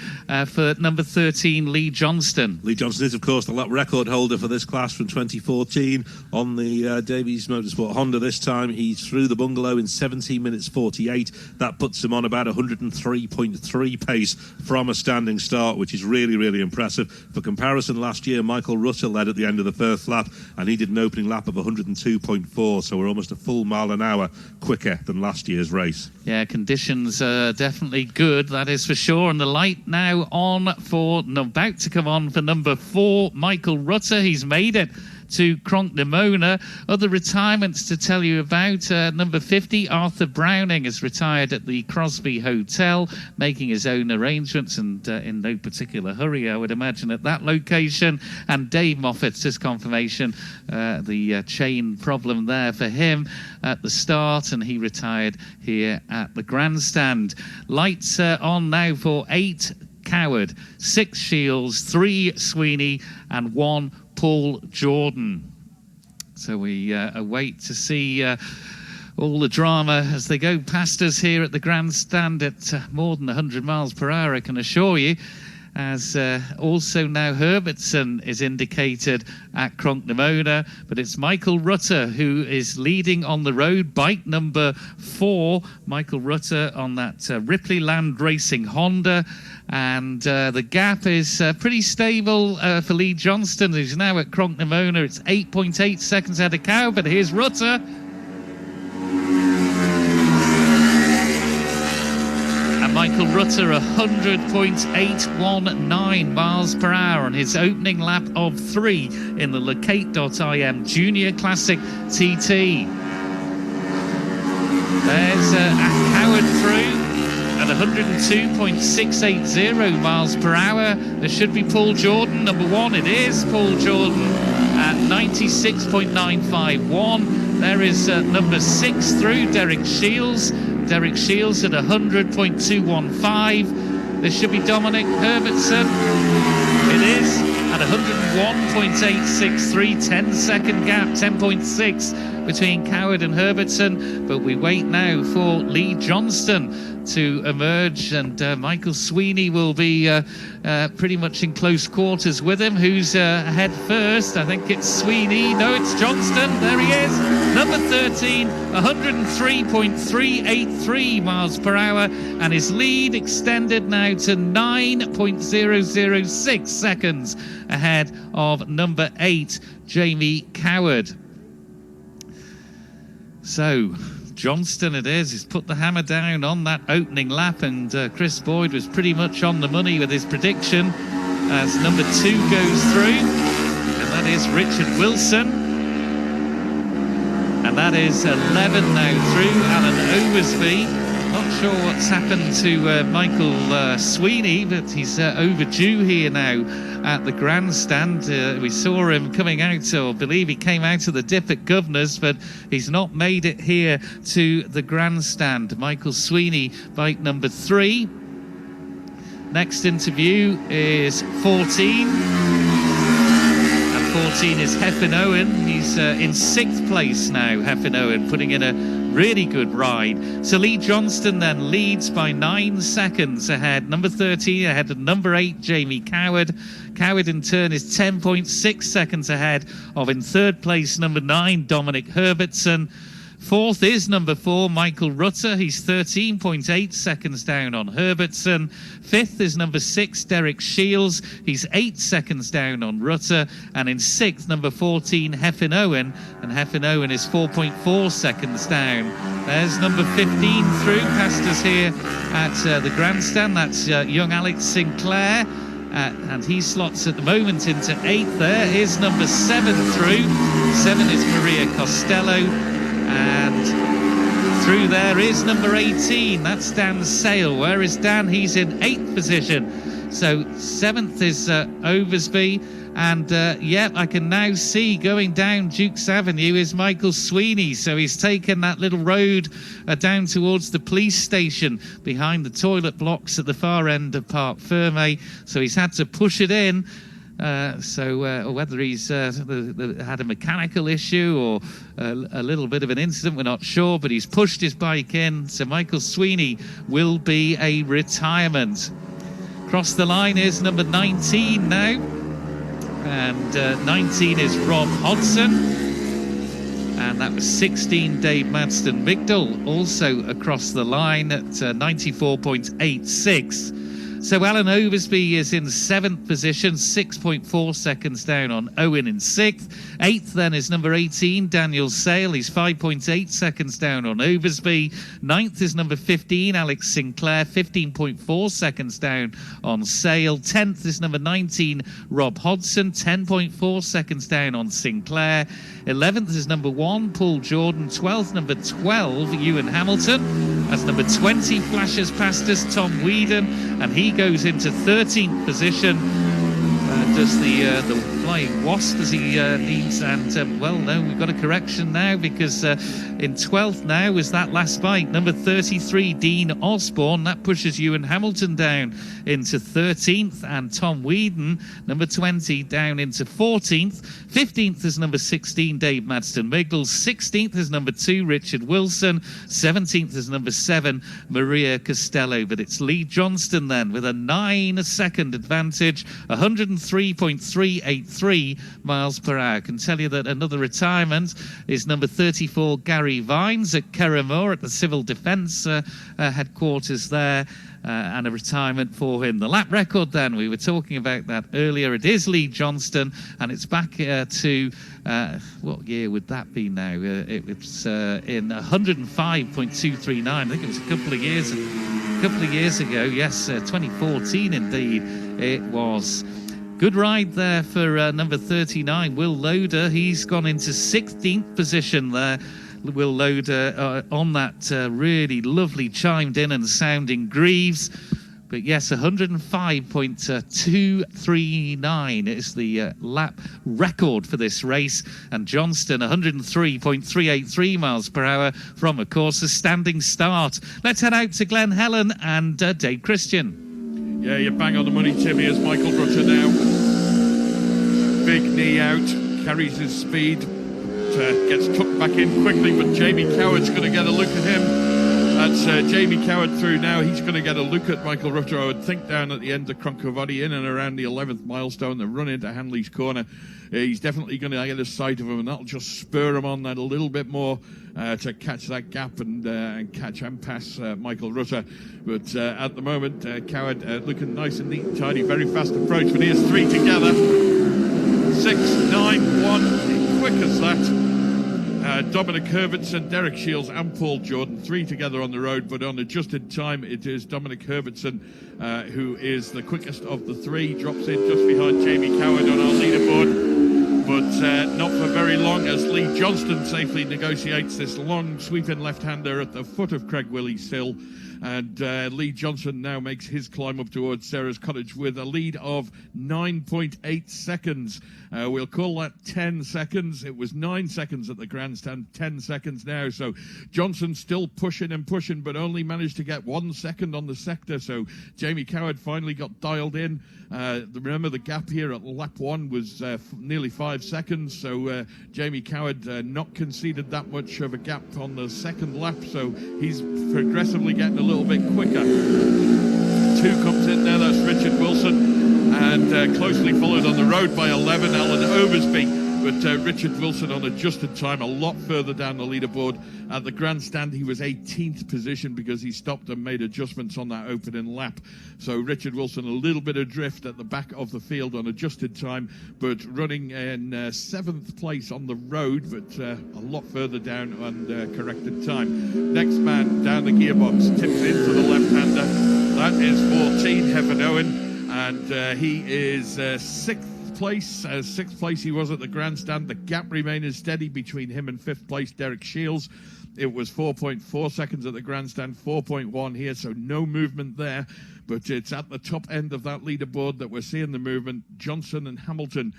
for number 13, Lee Johnston. Lee Johnston is, of course, the lap record holder for this class from 2014 on the Davies Motorsport Honda. This time he's through the bungalow in 17 minutes 48. That puts him on about 103.3 pace from a standing start, which is really, really impressive. For comparison, last year, Michael Rutter led at the end of the first lap, and he did an opening lap of 102.4, so we're almost a full mile an hour quicker than last year's race. Yeah, conditions are definitely good, that is for sure. And the light now on for, about to come on for number 4, Michael Rutter. He's made it to Cronk-Nimona. Other retirements to tell you about. Number 50, Arthur Browning, has retired at the Crosby Hotel, making his own arrangements and in no particular hurry, I would imagine, at that location. And Dave Moffat's just confirmation, the chain problem there for him at the start, and he retired here at the grandstand. Lights on now for 8 Coward, 6 Shields, 3 Sweeney, and 1 Paul Jordan. So we await to see all the drama as they go past us here at the grandstand at more than 100 miles per hour, I can assure you. As also now Herbertson is indicated at Cronk-Nimona, but it's Michael Rutter who is leading on the road, bike number 4, Michael Rutter on that Ripley Land Racing Honda, and the gap is pretty stable for Lee Johnston, who's now at Cronk-Nimona. It's 8.8 seconds out of Cow, but here's Rutter. Michael Rutter 100.819 miles per hour on his opening lap of 3 in the Locate.im Junior Classic TT. There's Howard through at 102.680 miles per hour. There should be Paul Jordan, number 1. It is Paul Jordan at 96.951. There is number 6 through, Derek Shields. Derek Shields at 100.215. There should be Dominic Herbertson. It is at 101.863. 10-second gap, 10.6 between Coward and Herbertson, but we wait now for Lee Johnston to emerge, and Michael Sweeney will be pretty much in close quarters with him. Who's ahead first? I think it's Sweeney. No, it's Johnston. There he is, number 13, 103.383 miles per hour, and his lead extended now to 9.006 seconds ahead of number 8, Jamie Coward. So Johnston it is. He's put the hammer down on that opening lap, and Chris Boyd was pretty much on the money with his prediction as number 2 goes through, and that is Richard Wilson, and that is 11 now through. Alan Oversby, not sure what's happened to Michael Sweeney, but he's overdue here now at the grandstand. We saw him coming out, or believe he came out of the dip at Governor's, but he's not made it here to the grandstand. Michael Sweeney, bike number 3. Next interview is 14. And 14 is Heffin Owen. He's in 6th place now, Heffin Owen, putting in a really good ride. So Lee Johnston then leads by 9 seconds ahead. Number 13 ahead of number 8, Jamie Coward. Coward in turn is 10.6 seconds ahead of, in 3rd place, number 9, Dominic Herbertson. 4th is number 4, Michael Rutter. He's 13.8 seconds down on Herbertson. 5th is number 6, Derek Shields. He's 8 seconds down on Rutter. And in 6th, number 14, Heffin Owen. And Heffin Owen is 4.4 seconds down. There's number 15 through, past us here at the grandstand. That's young Alex Sinclair. And he slots at the moment into 8th. There is number 7 through. 7 is Maria Costello. And through there is number 18. That's Dan Sale. Where is Dan? He's in 8th position. So 7th is Oversby. And I can now see going down Dukes Avenue is Michael Sweeney. So he's taken that little road down towards the police station behind the toilet blocks at the far end of Parc Ferme. So he's had to push it in. Whether he's had a mechanical issue or a little bit of an incident, we're not sure, but he's pushed his bike in. So Michael Sweeney will be a retirement. Across the line is number 19 now. And 19 is Rob Hodson. And that was 16, Dave Madston Migdal, also across the line at 94.86. So Alan Oversby is in 7th position, 6.4 seconds down on Owen in 6th. 8th then is number 18, Daniel Sale. He's 5.8 seconds down on Oversby. 9th is number 15, Alex Sinclair, 15.4 seconds down on Sale. 10th is number 19, Rob Hodson, 10.4 seconds down on Sinclair. 11th is number 1, Paul Jordan. 12th, number 12, Ewan Hamilton. As number 20 flashes past us, Tom Whedon, and he goes into 13th position. Does the Flying Wasp as he needs, and no, we've got a correction now, because in 12th now is that last bike, number 33, Dean Osborne. That pushes Ewan Hamilton down into 13th, and Tom Whedon, number 20, down into 14th. 15th is number 16, Dave Madston Migdal. 16th is number 2, Richard Wilson. 17th is number 7, Maria Costello. But it's Lee Johnston then with a 9-second advantage, 103.383 miles per hour. I can tell you that another retirement is number 34, Gary Vines at Kerramore at the Civil Defence headquarters there. And a retirement for him. The lap record then, we were talking about that earlier. It is Lee Johnston, and it's back to, what year would that be now? It was in 105.239. I think it was a couple of years ago. Yes, 2014 indeed it was. Good ride there for number 39, Will Loader. He's gone into 16th position there. Will Loader on that really lovely chimed in and sounding Greaves. But yes, 105.239 is the lap record for this race. And Johnston, 103.383 miles per hour from, of course, a standing start. Let's head out to Glen Helen and Dave Christian. Yeah, you're bang on the money, Timmy, as Michael Rutter now. Big knee out, carries his speed. gets tucked back in quickly, but Jamie Coward's going to get a look at him. That's Jamie Coward through now. He's going to get a look at Michael Rutter, I would think, down at the end of Cronkovody, in and around the 11th milestone, the run into Hanley's Corner. He's definitely going to get a sight of him, and that'll just spur him on that a little bit more to catch that gap and catch and pass Michael Rutter. But at the moment, Coward looking nice and neat and tidy, very fast approach, but here's three together. 6, 9, 1, quick as that. Dominic Herbertson, Derek Shields and Paul Jordan, three together on the road, but on adjusted time it is Dominic Herbertson who is the quickest of the three, drops in just behind Jamie Coward on our leaderboard, but not for very long as Lee Johnston safely negotiates this long sweeping left-hander at the foot of Craig Willie's hill. And Lee Johnson now makes his climb up towards Sarah's Cottage with a lead of 9.8 seconds. We'll call that 10 seconds. It was 9 seconds at the grandstand, 10 seconds now. So Johnson still pushing and pushing, but only managed to get 1 second on the sector. So Jamie Coward finally got dialed in. Remember, the gap here at lap 1 was nearly 5 seconds. So Jamie Coward not conceded that much of a gap on the second lap. So he's progressively getting a little bit quicker. 2 comes in there, that's Richard Wilson, and closely followed on the road by 11, Alan Oversby. But Richard Wilson on adjusted time, a lot further down the leaderboard. At the grandstand, he was 18th position because he stopped and made adjustments on that opening lap. So Richard Wilson a little bit adrift at the back of the field on adjusted time, but running in 7th place on the road, but a lot further down on corrected time. Next man down the gearbox, tips into the left-hander. That is 14, Heaven Owen, and he is 6th place. 6th place he was at the grandstand. The gap remained steady between him and 5th place Derek Shields. It was 4.4 seconds at the grandstand, 4.1 here, so no movement there. But it's at the top end of that leaderboard that we're seeing the movement. Johnson and Hamilton,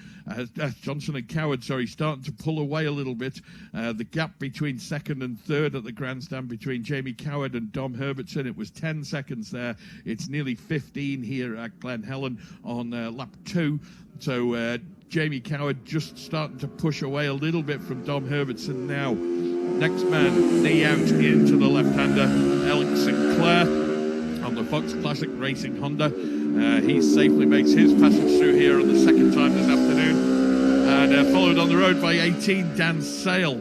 Johnson and Coward, starting to pull away a little bit. The gap between 2nd and 3rd at the grandstand between Jamie Coward and Dom Herbertson, it was 10 seconds there. It's nearly 15 here at Glen Helen on lap 2. So Jamie Coward just starting to push away a little bit from Dom Herbertson now. Next man, knee out into the left-hander, Alex Sinclair on the Fox Classic Racing Honda. He safely makes his passage through here on the second time this afternoon. And followed on the road by 18, Dan Sale.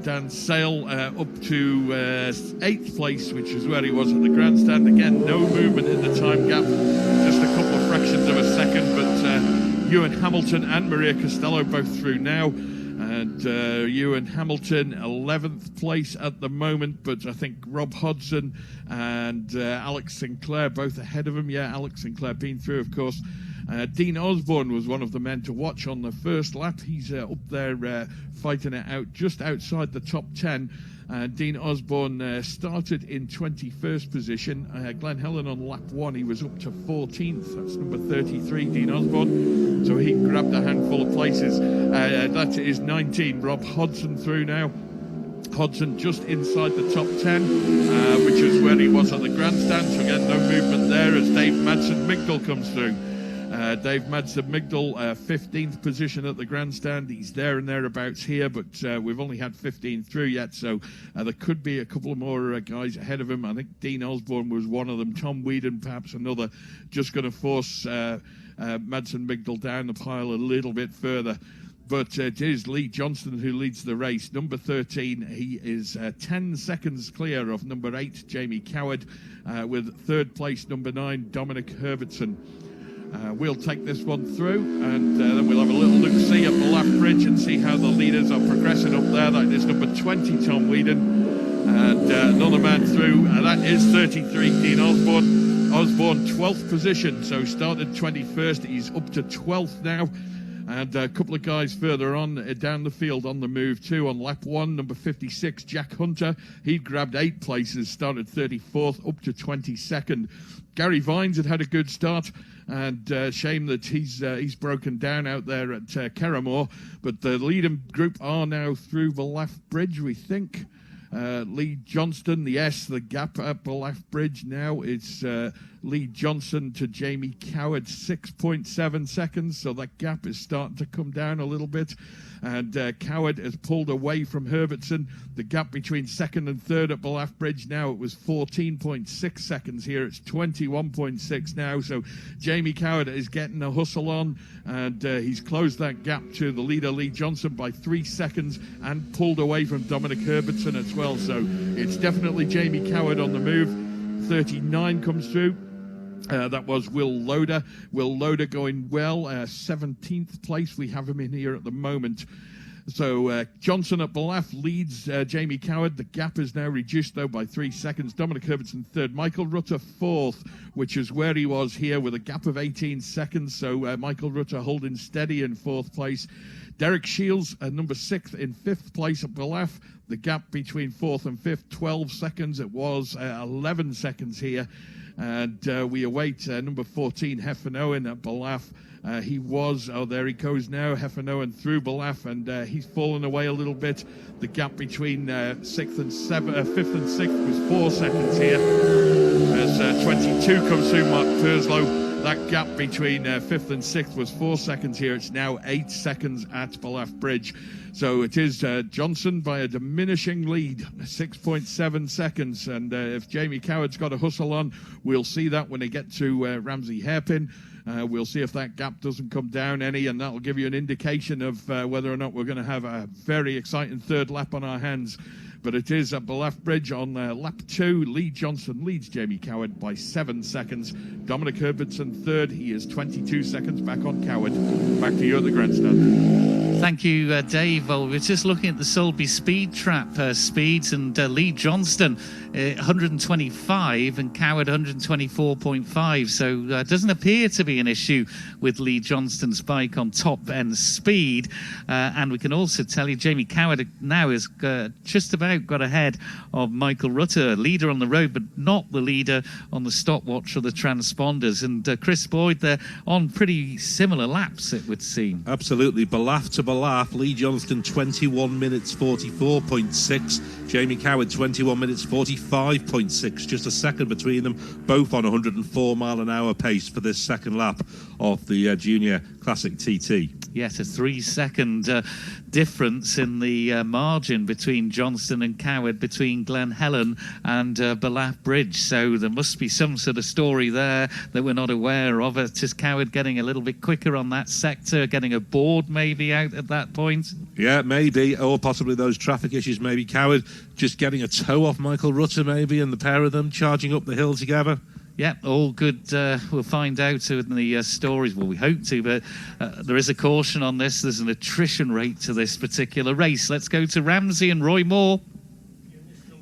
Dan Sale up to 8th place, which is where he was at the grandstand. Again, no movement in the time gap, just a couple of fractions of a second, but Ewan Hamilton and Maria Costello both through now. And Ewan Hamilton, 11th place at the moment, but I think Rob Hodgson and Alex Sinclair both ahead of him. Yeah, Alex Sinclair been through, of course. Dean Osborne was one of the men to watch on the first lap. He's up there fighting it out just outside the top 10. Dean Osborne started in 21st position. Glen Helen on lap 1, he was up to 14th. That's number 33, Dean Osborne. So he grabbed a handful of places. That is 19. Rob Hodgson through now. Hodgson just inside the top 10, which is where he was at the grandstand. So again, no movement there as Dave Madsen-Migdal comes through. Dave Madsen-Migdal, 15th position at the grandstand. He's there and thereabouts here, but we've only had 15 through yet, so there could be a couple of more guys ahead of him. I think Dean Osborne was one of them. Tom Whedon, perhaps another, just going to force Madsen-Migdal down the pile a little bit further. But it is Lee Johnston who leads the race. Number 13, he is 10 seconds clear of number 8, Jamie Coward, with 3rd place, number 9, Dominic Herbertson. We'll take this one through, and then we'll have a little look-see up the lap bridge and see how the leaders are progressing up there. That is number 20, Tom Whedon, and another man through, that is 33, Dean Osborne. Osborne, 12th position, so started 21st, he's up to 12th now. And a couple of guys further on down the field on the move too. On lap 1, number 56, Jack Hunter. He'd grabbed 8 places, started 34th, up to 22nd. Gary Vines had a good start, and shame that he's broken down out there at Kerramore. But the leading group are now through the Laff Bridge, we think. Lee Johnston, the gap at the Laff Bridge now is Lee Johnson to Jamie Coward, 6.7 seconds, so that gap is starting to come down a little bit. and Coward has pulled away from Herbertson. The gap between second and third at Ballaugh Bridge now, it was 14.6 seconds here. It's 21.6 now. So Jamie Coward is getting a hustle on, and he's closed that gap to the leader, Lee Johnson, by 3 seconds and pulled away from Dominic Herbertson as well. So it's definitely Jamie Coward on the move. 39 comes through. That was Will Loader. Will Loader going well. 17th place. We have him in here at the moment. So Johnson at Ballaugh leads Jamie Coward. The gap is now reduced, though, by 3 seconds. Dominic Herbertson third. Michael Rutter fourth, which is where he was here with a gap of 18 seconds. So Michael Rutter holding steady in fourth place. Derek Shields, number 6 in 5th place at Ballaugh. The gap between 4th and 5th, 12 seconds. It was 11 seconds here. And we await number 14, Heffernan at Ballaugh. He was, there he goes now, Heffernan through Ballaugh, and he's fallen away a little bit. The gap between 5th and 6th was 4 seconds here. As 22 comes through Mark Purslow. That gap between 5th and 6th was 4 seconds here. It's now 8 seconds at Ballaugh Bridge. So it is Johnson by a diminishing lead, 6.7 seconds. And if Jamie Coward's got a hustle on, we'll see that when they get to Ramsey Hairpin. We'll see if that gap doesn't come down any, and that'll give you an indication of whether or not we're going to have a very exciting third lap on our hands. But it is at Ballaugh Bridge on lap 2. Lee Johnson leads Jamie Coward by 7 seconds. Dominic Herbertson third. He is 22 seconds back on Coward. Back to you at the grandstand. Thank you, Dave. Well, we're just looking at the Soulby Speed Trap speeds, and Lee Johnston 125 and Coward 124.5. So it doesn't appear to be an issue with Lee Johnston's bike on top end speed. And we can also tell you Jamie Coward now has just about got ahead of Michael Rutter, leader on the road, but not the leader on the stopwatch or the transponders. And Chris Boyd, they're on pretty similar laps, it would seem. Absolutely. Ballaugh to Ballaugh, Lee Johnston 21 minutes 44.6, Jamie Coward 21 minutes 45.6, just a second between them, both on 104 mile an hour pace for this second lap of the Junior Classic TT. Yes, a 3 second difference in the margin between Johnston and Coward, between Glen Helen and Ballaugh Bridge. So there must be some sort of story there that we're not aware of. It is Coward getting a little bit quicker on that sector, getting a board maybe out at that point. Yeah, maybe, or possibly those traffic issues. Maybe Coward just getting a toe off Michael Rutter, maybe, and the pair of them charging up the hill together. Yeah, all good. We'll find out in the stories. Well, we hope to, but there is a caution on this. There's an attrition rate to this particular race. Let's go to Ramsey and Roy Moore.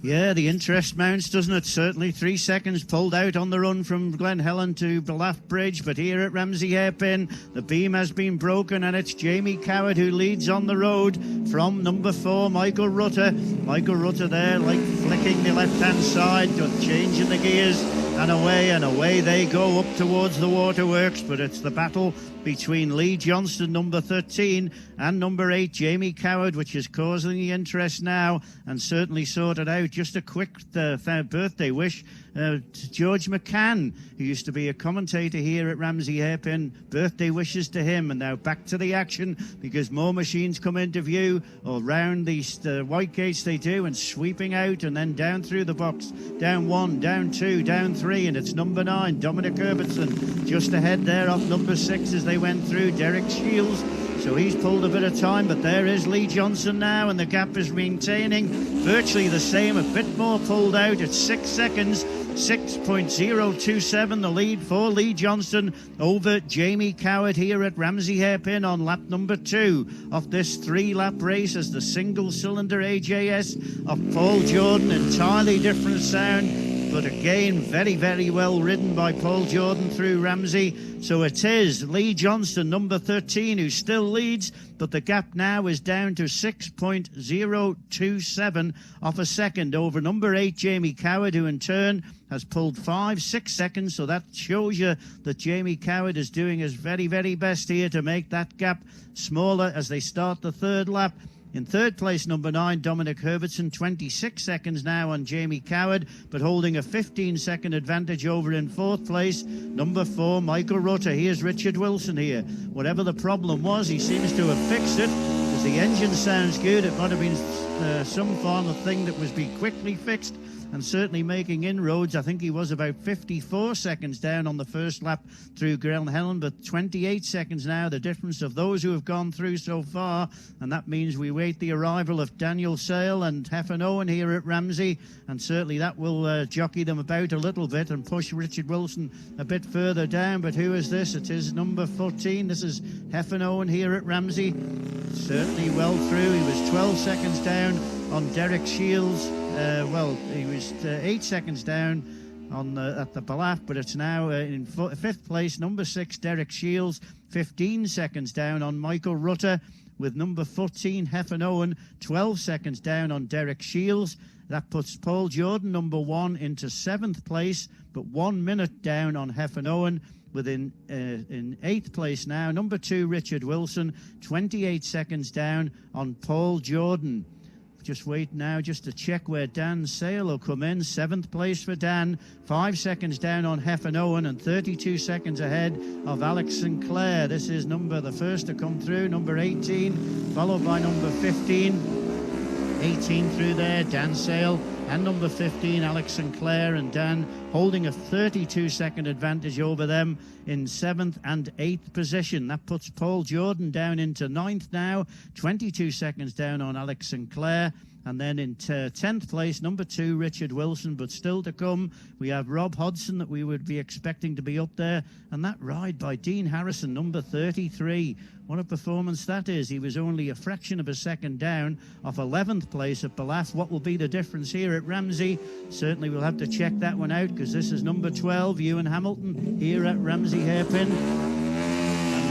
Yeah, the interest mounts, doesn't it? Certainly 3 seconds pulled out on the run from Glen Helen to Ballaugh Bridge, but here at Ramsey Hairpin, the beam has been broken, and it's Jamie Coward who leads on the road from number 4, Michael Rutter. Michael Rutter there, like flicking the left-hand side, changing the gears, and away they go up towards the waterworks. But it's the battle between Lee Johnston, number 13, and number 8, Jamie Coward, which is causing the interest now, and certainly sorted out. Just a quick birthday wish to George McCann, who used to be a commentator here at Ramsey Hairpin. Birthday wishes to him. And now back to the action, because more machines come into view all round these white gates they do, and sweeping out and then down through the box. Down 1, down 2, down 3, and it's number 9, Dominic Herbertson, just ahead there off number 6 as they went through. Derek Shields, so he's pulled a bit of time, but there is Lee Johnson now, and the gap is maintaining virtually the same, a bit more pulled out at 6 seconds. 6.027 the lead for Lee Johnston over Jamie Coward here at Ramsey Hairpin on lap number 2 of this 3-lap race, as the single cylinder AJS of Paul Jordan, entirely different sound, but again very, very well ridden by Paul Jordan through Ramsey. So it is Lee Johnston, number 13, who still leads, but the gap now is down to 6.027 of a second over number 8, Jamie Coward, who in turn has pulled 5-6 seconds. So that shows you that Jamie Coward is doing his very, very best here to make that gap smaller as they start the third lap. In third place, number 9, Dominic Herbertson, 26 seconds now on Jamie Coward, but holding a 15-second advantage over in fourth place, number 4, Michael Rutter. Here's Richard Wilson here. Whatever the problem was, he seems to have fixed it. The because the engine sounds good. It might have been some form of thing that was being quickly fixed, and certainly making inroads. I think he was about 54 seconds down on the first lap through Graham Helen, but 28 seconds now, the difference of those who have gone through so far, and that means we wait the arrival of Daniel Sale and Heffernan Owen here at Ramsey, and certainly that will jockey them about a little bit and push Richard Wilson a bit further down. But who is this? It is number 14. This is Heffernan Owen here at Ramsey. Certainly well through. He was 12 seconds down on Derek Shields. He was 8 seconds down on at the Balaf, but it's now in fifth place. Number 6, Derek Shields, 15 seconds down on Michael Rutter, with number 14, Heffernan Owen, 12 seconds down on Derek Shields. That puts Paul Jordan, number 1, into 7th place, but 1 minute down on Heffernan Owen. In 8th place now, number 2, Richard Wilson, 28 seconds down on Paul Jordan. Just wait now just to check where Dan Sale will come in. 7th place for Dan, 5 seconds down on Heffernan Owen and 32 seconds ahead of Alex Sinclair. This is the first to come through, number 18, followed by number 15. 18 through there, Dan Sale, and number 15, Alex Sinclair, and Dan holding a 32-second advantage over them in 7th and 8th position. That puts Paul Jordan down into 9th now, 22 seconds down on Alex Sinclair. And then in 10th place, number 2, Richard Wilson. But still to come, we have Rob Hodson that we would be expecting to be up there. And that ride by Dean Harrison, number 33. What a performance that is. He was only a fraction of a second down off 11th place at Balaf. What will be the difference here at Ramsey? Certainly we'll have to check that one out, because this is number 12, Ewan Hamilton, here at Ramsey Hairpin.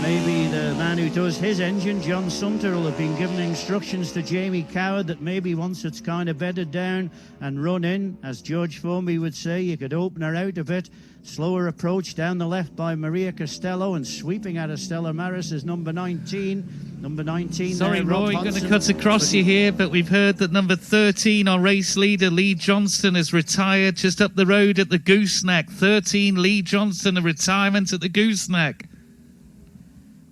Maybe the man who does his engine, John Sumter, will have been given instructions to Jamie Coward that maybe once it's kind of bedded down and run in, as George Formby would say, you could open her out a bit. Slower approach down the left by Maria Costello, and sweeping out of Stella Maris is number 19. Number 19. Sorry, there, Roy, going to cut across you here, but we've heard that number 13, our race leader, Lee Johnston, has retired just up the road at the Gooseneck. 13, Lee Johnston, a retirement at the Gooseneck.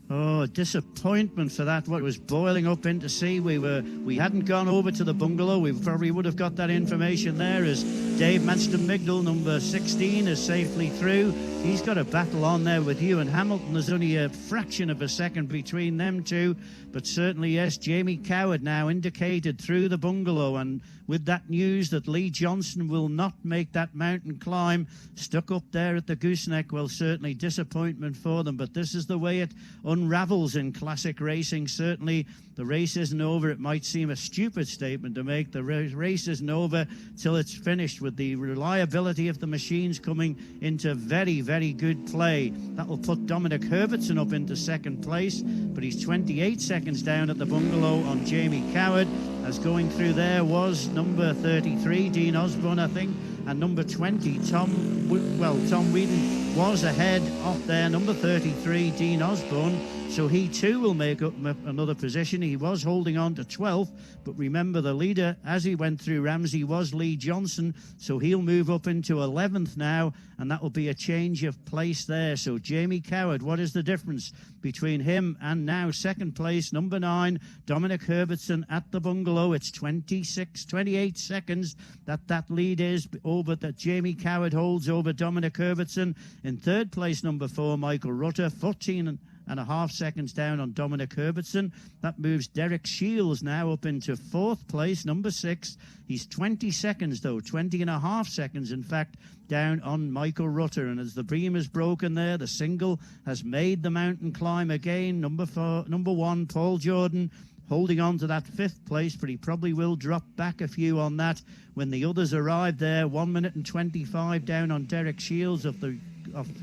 Oh, disappointment for that. What was boiling up into sea. We hadn't gone over to the bungalow. We probably would have got that information there, as Dave Manston-Migdal, number 16, is safely through. He's got a battle on there with Ewan Hamilton. There's only a fraction of a second between them two. But certainly, yes, Jamie Coward now indicated through the bungalow. And with that news that Lee Johnston will not make that mountain climb, stuck up there at the Gooseneck, well, certainly disappointment for them. But this is the way it unravels in classic racing. Certainly, the race isn't over. It might seem a stupid statement to make. The race isn't over till it's finished, with the reliability of the machines coming into very, very good play. That will put Dominic Herbertson up into second place, but he's 28 seconds down at the bungalow on Jamie Coward, as going through there was number 33, Dean Osborne, I think, and number 20, Tom Whedon was ahead off there, number 33, Dean Osborne. So he too will make up another position. He was holding on to 12th, but remember the leader as he went through Ramsey was Lee Johnson, so he'll move up into 11th now, and that will be a change of place there. So Jamie Coward, what is the difference between him and now second place, number 9, Dominic Herbertson at the bungalow? It's 28 seconds that lead is over, that Jamie Coward holds over Dominic Herbertson. In third place, number 4, Michael Rutter, 14.5 seconds down on Dominic Herbertson. That moves Derek Shields now up into 4th place, number 6. He's 20 seconds, though, 20.5 seconds, in fact, down on Michael Rutter. And as the beam is broken there, the single has made the mountain climb again. Number 1, Paul Jordan, holding on to that 5th place, but he probably will drop back a few on that when the others arrive there. 1 minute and 25 down on Derek Shields of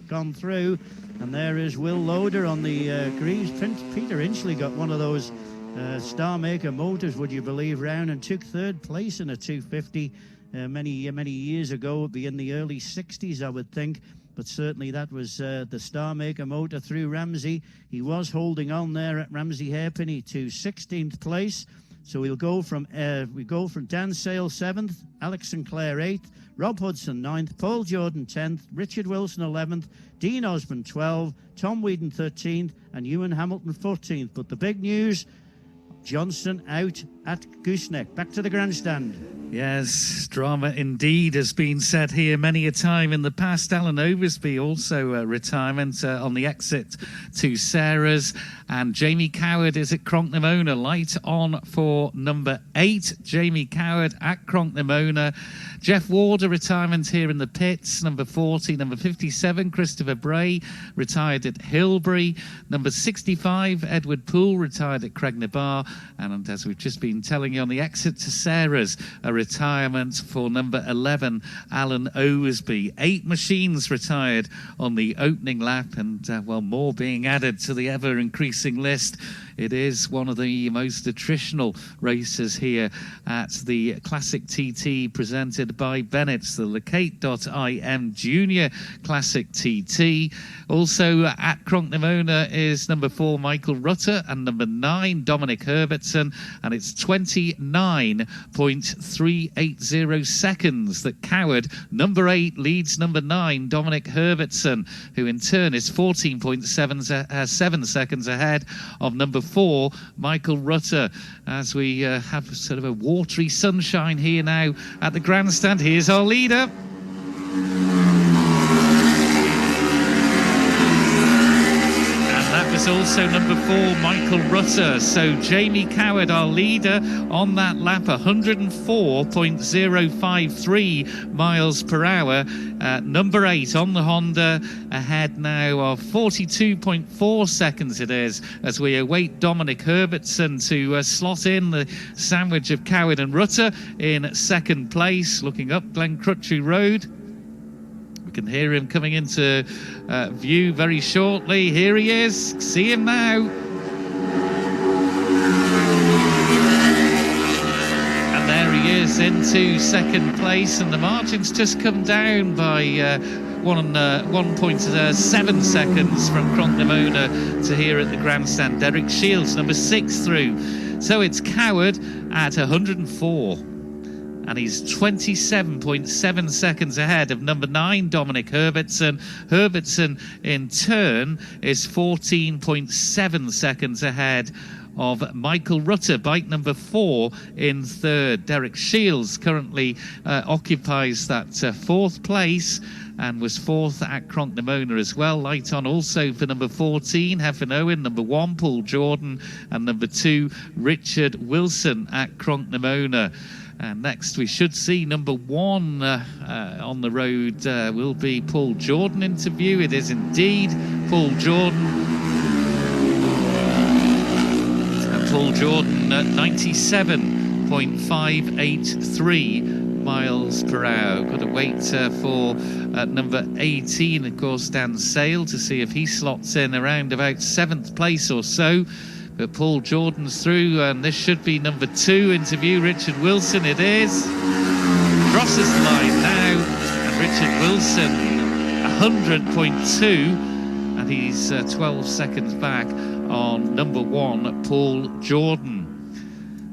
gone through. And there is Will Loader on the Greaves. Peter Inchley got one of those Star Maker motors, would you believe, round, and took 3rd place in a 250 many years ago. It would be in the early 60s, I would think. But certainly that was the Star Maker motor through Ramsey. He was holding on there at Ramsey Hairpin to 16th place. So we go from Dan Sale 7th, Alex Sinclair 8th, Rob Hudson 9th, Paul Jordan 10th, Richard Wilson 11th, Dean Osborne 12th, Tom Whedon 13th, and Ewan Hamilton 14th. But the big news Johnson out at Gooseneck. Back to the grandstand. Yes, drama indeed has been said here many a time in the past. Alan Oversby also retirement on the exit to Sarah's, and Jamie Coward is at Cronknamona. Light on for number 8, Jamie Coward at Cronknamona. Jeff Ward, a retirement here in the pits. Number 40, number 57, Christopher Bray, retired at Hilbury. Number 65, Edward Poole, retired at Craignabar. And as we've just been telling you, on the exit to Sarah's, a retirement for number 11, Alan Oversby. 8 machines retired on the opening lap, and more being added to the ever-increasing list. It is one of the most attritional races here at the Classic TT, presented by Bennett's, the Locate.im Junior Classic TT. Also at Cronknamona is number 4, Michael Rutter, and number 9, Dominic Herbertson, and it's 29.380 seconds that Coward, number 8, leads number 9, Dominic Herbertson, who in turn is 14.7 seconds ahead of number 4, Michael Rutter. As we have sort of a watery sunshine here now at the grandstand, here's our leader. That was also number 4, Michael Rutter. So Jamie Coward, our leader on that lap, 104.053 miles per hour. Number 8 on the Honda, ahead now of 42.4 seconds it is, as we await Dominic Herbertson to slot in the sandwich of Coward and Rutter in second place, looking up Glencrutchery Road. Can hear him coming into view very shortly. Here he is. See him now. And there he is into second place, and the margin's just come down by 1.7 seconds from Cronknamona to here at the grandstand. Derek Shields, number 6 through. So it's Coward at 104. And he's 27.7 seconds ahead of number 9, Dominic Herbertson. Herbertson, in turn, is 14.7 seconds ahead of Michael Rutter, bike number 4, in third. Derek Shields currently occupies that 4th place and was 4th at Cronknamona as well. Light on also for number 14, Hefin Owen, number 1, Paul Jordan, and number 2, Richard Wilson at Cronknamona. And next we should see number 1 on the road will be Paul Jordan into view. It is indeed Paul Jordan. And Paul Jordan at 97.583 miles per hour. Got to wait for number 18, of course, Dan Sale, to see if he slots in around about 7th place or so. But Paul Jordan's through, and this should be number 2 into view, Richard Wilson. It is. Crosses the line now, and Richard Wilson 100.2, and he's 12 seconds back on number 1, Paul Jordan.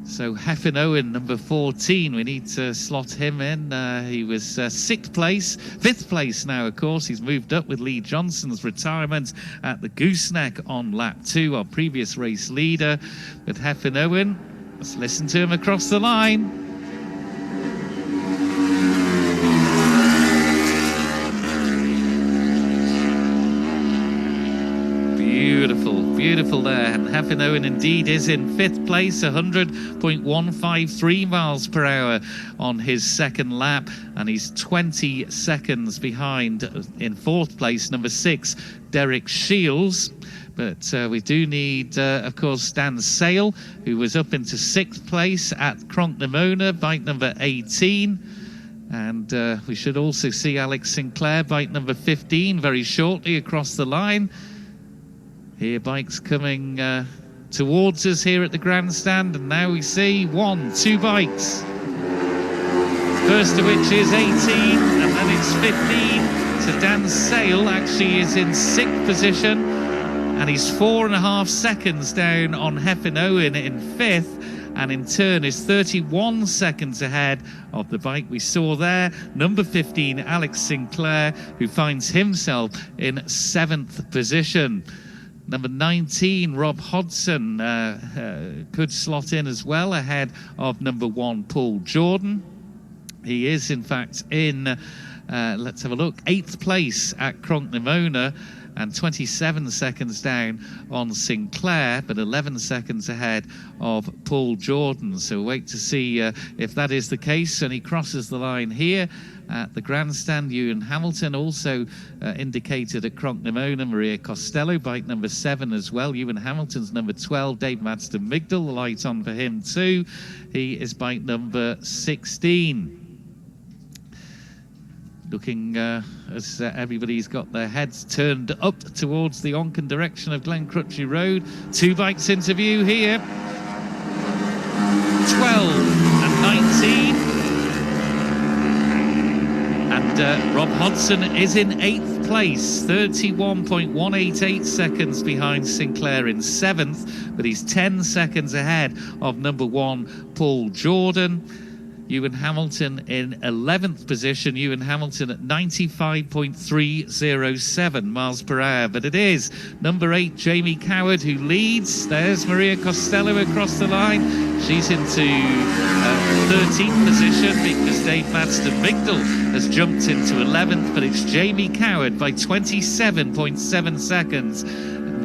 So Hefin Owen, number 14, we need to slot him in. He was 6th place, 5th place now, of course. He's moved up with Lee Johnson's retirement at the Gooseneck on lap 2, our previous race leader. But Hefin Owen, let's listen to him across the line. Beautiful there. And Hefin Owen indeed is in 5th place, 100.153 miles per hour on his second lap, and he's 20 seconds behind in 4th place, number 6, Derek Shields. But we do need, of course, Dan Sale, who was up into 6th place at Cronknamona, bike number 18. And we should also see Alex Sinclair, bike number 15, very shortly across the line. Here, bikes coming towards us here at the grandstand, and now we see 2 bikes. First of which is 18, and then it's 15. So Dan Sale actually is in 6th position, and he's 4.5 seconds down on Hefin Owen in 5th, and in turn is 31 seconds ahead of the bike we saw there, number 15, Alex Sinclair, who finds himself in 7th position. Number 19, Rob Hodson, could slot in as well ahead of number 1, Paul Jordan. He is, in fact, in, let's have a look, 8th place at Cronknamona and 27 seconds down on Sinclair, but 11 seconds ahead of Paul Jordan. So wait to see if that is the case. And he crosses the line here at the grandstand. Ewan Hamilton also indicated at Cronknamona. Maria Costello, bike number 7 as well. Ewan Hamilton's number 12. Dave Madston Migdal, the light on for him too. He is bike number 16. Looking as everybody's got their heads turned up towards the Onken direction of Glencrutchy Road. 2 bikes into view here. 12 and 19. And Rob Hodson is in 8th place, 31.188 seconds behind Sinclair in 7th, but he's 10 seconds ahead of number 1, Paul Jordan. Ewan Hamilton in 11th position. Ewan Hamilton at 95.307 miles per hour. But it is number 8, Jamie Coward, who leads. There's Maria Costello across the line. She's into 13th position because Dave Madston Migdal has jumped into 11th. But it's Jamie Coward by 27.7 seconds.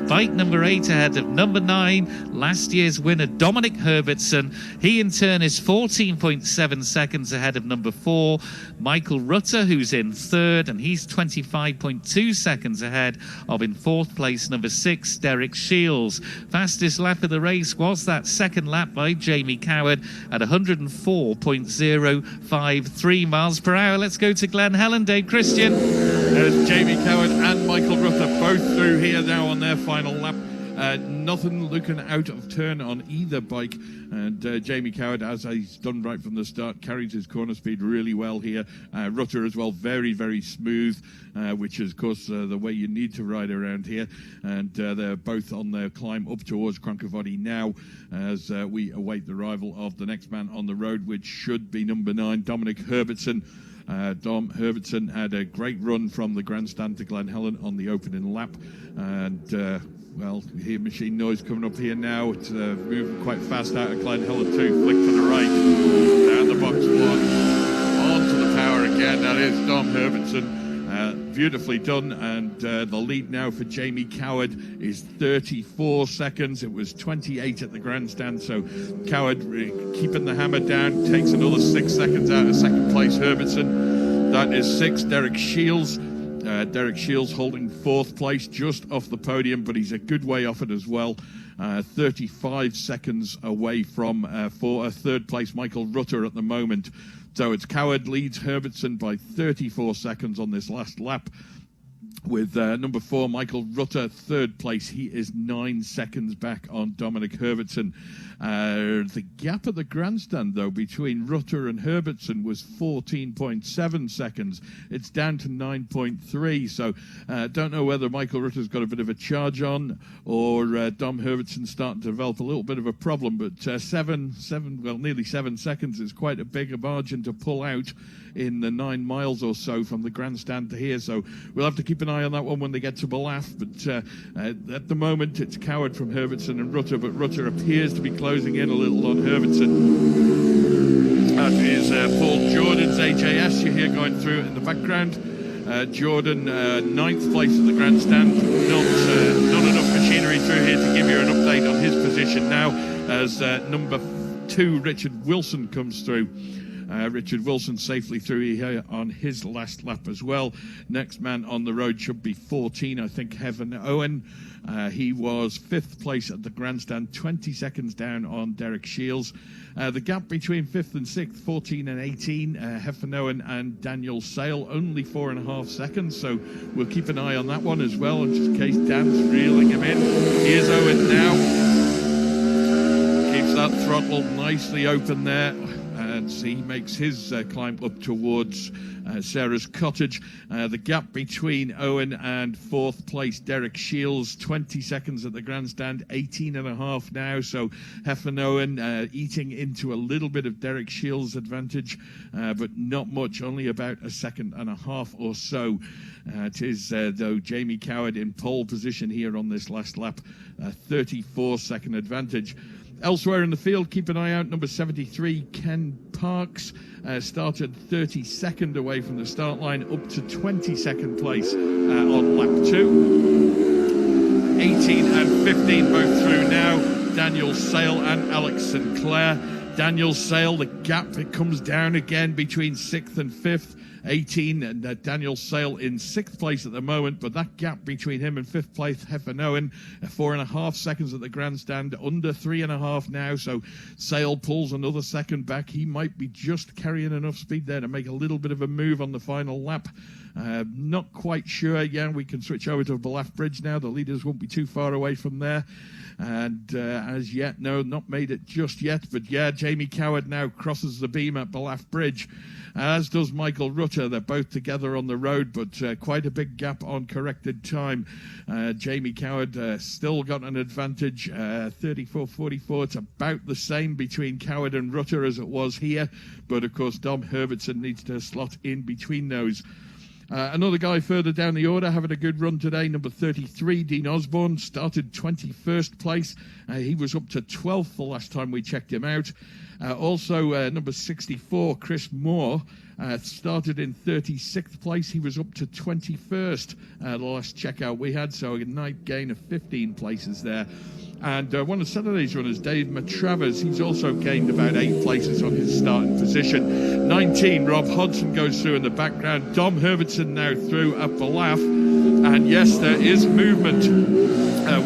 Bike number 8 ahead of number 9, last year's winner Dominic Herbertson. He in turn is 14.7 seconds ahead of number 4, Michael Rutter, who's in 3rd, and he's 25.2 seconds ahead of, in 4th place, number 6, Derek Shields. Fastest lap of the race was that second lap by Jamie Coward at 104.053 miles per hour. Let's go to Glen Helen. Dave Christian. There's Jamie Coward and Michael Rutter both through here now on their final lap. Nothing looking out of turn on either bike, and Jamie Coward, as he's done right from the start, carries his corner speed really well here. Rutter as well, very, very smooth, which is of course the way you need to ride around here, and they're both on their climb up towards Crankivody now as we await the arrival of the next man on the road, which should be number 9, Dominic Herbertson. Dom Herbertson had a great run from the grandstand to Glen Helen on the opening lap, and well, you hear machine noise coming up here now. It's moving quite fast out of Glen Helen too. Flick to the right, down the box 1, onto the power again. That is Dom Herbertson. Beautifully done, and the lead now for Jamie Coward is 34 seconds. It was 28 at the grandstand, so Coward keeping the hammer down, takes another 6 seconds out of second place Herbertson. That is 6, Derek Shields. Derek Shields holding 4th place, just off the podium, but he's a good way off it as well. 35 seconds away from for 3rd place Michael Rutter at the moment. So it's Coward leads Herbertson by 34 seconds on this last lap, with number 4, Michael Rutter, 3rd place. He is 9 seconds back on Dominic Herbertson. The gap at the grandstand, though, between Rutter and Herbertson was 14.7 seconds. It's down to 9.3, so don't know whether Michael Rutter's got a bit of a charge on, or Dom Herbertson's starting to develop a little bit of a problem, but nearly 7 seconds is quite a big margin to pull out in the 9 miles or so from the grandstand to here, so we'll have to keep an eye on that one when they get to Belaf. But at the moment it's Coward from Herbertson and Rutter, but Rutter appears to be closing in a little on Herbertson. That is Paul Jordan's AJS you hear going through in the background. Jordan 9th place at the grandstand. Not enough machinery through here to give you an update on his position now, as number 2 Richard Wilson comes through. Richard Wilson safely through here on his last lap as well. Next man on the road should be 14, I think, Heaven Owen. He was 5th place at the grandstand, 20 seconds down on Derek Shields. The gap between 5th and 6th, 14 and 18, Heaven Owen and Daniel Sale, only 4.5 seconds, so we'll keep an eye on that one as well, just in case Dan's reeling him in. Here's Owen now. Keeps that throttle nicely open there. as he makes his climb up towards Sarah's cottage. The gap between Owen and fourth place Derek Shields, 20 seconds at the grandstand, 18.5 now. So Heffernan Owen eating into a little bit of Derek Shields' advantage, but not much, only about a second and a half or so. It is, though, Jamie Coward in pole position here on this last lap, 34-second advantage. Elsewhere in the field, keep an eye out, number 73, Ken Parks, started 32nd away from the start line, up to 22nd place on lap 2. 18 and 15 both through now, Daniel Sale and Alex Sinclair. Daniel Sale, the gap, it comes down again between 6th and 5th. 18 and Daniel Sale in 6th place at the moment, but that gap between him and 5th place Heffernan Owen, 4.5 seconds at the grandstand, under 3.5 now, so Sale pulls another second back. He might be just carrying enough speed there to make a little bit of a move on the final lap. Not quite sure. Yeah, we can switch over to Ballaugh Bridge now. The leaders won't be too far away from there. And as yet, no, not made it just yet. But yeah, Jamie Coward now crosses the beam at Ballaugh Bridge, as does Michael Rutter. They're both together on the road, but quite a big gap on corrected time. Jamie Coward still got an advantage, 34.44. It's about the same between Coward and Rutter as it was here. But of course, Dom Herbertson needs to slot in between those. Another guy further down the order having a good run today, number 33, Dean Osborne, started 21st place. He was up to 12th the last time we checked him out. Also, number 64, Chris Moore, started in 36th place. He was up to 21st the last checkout we had, so a nice gain of 15 places there. And one of Saturday's runners, Dave Matravers, he's also gained about 8 places on his starting position. 19, Rob Hodson goes through in the background. Dom Herbertson now through at Ballaugh. And yes, there is movement.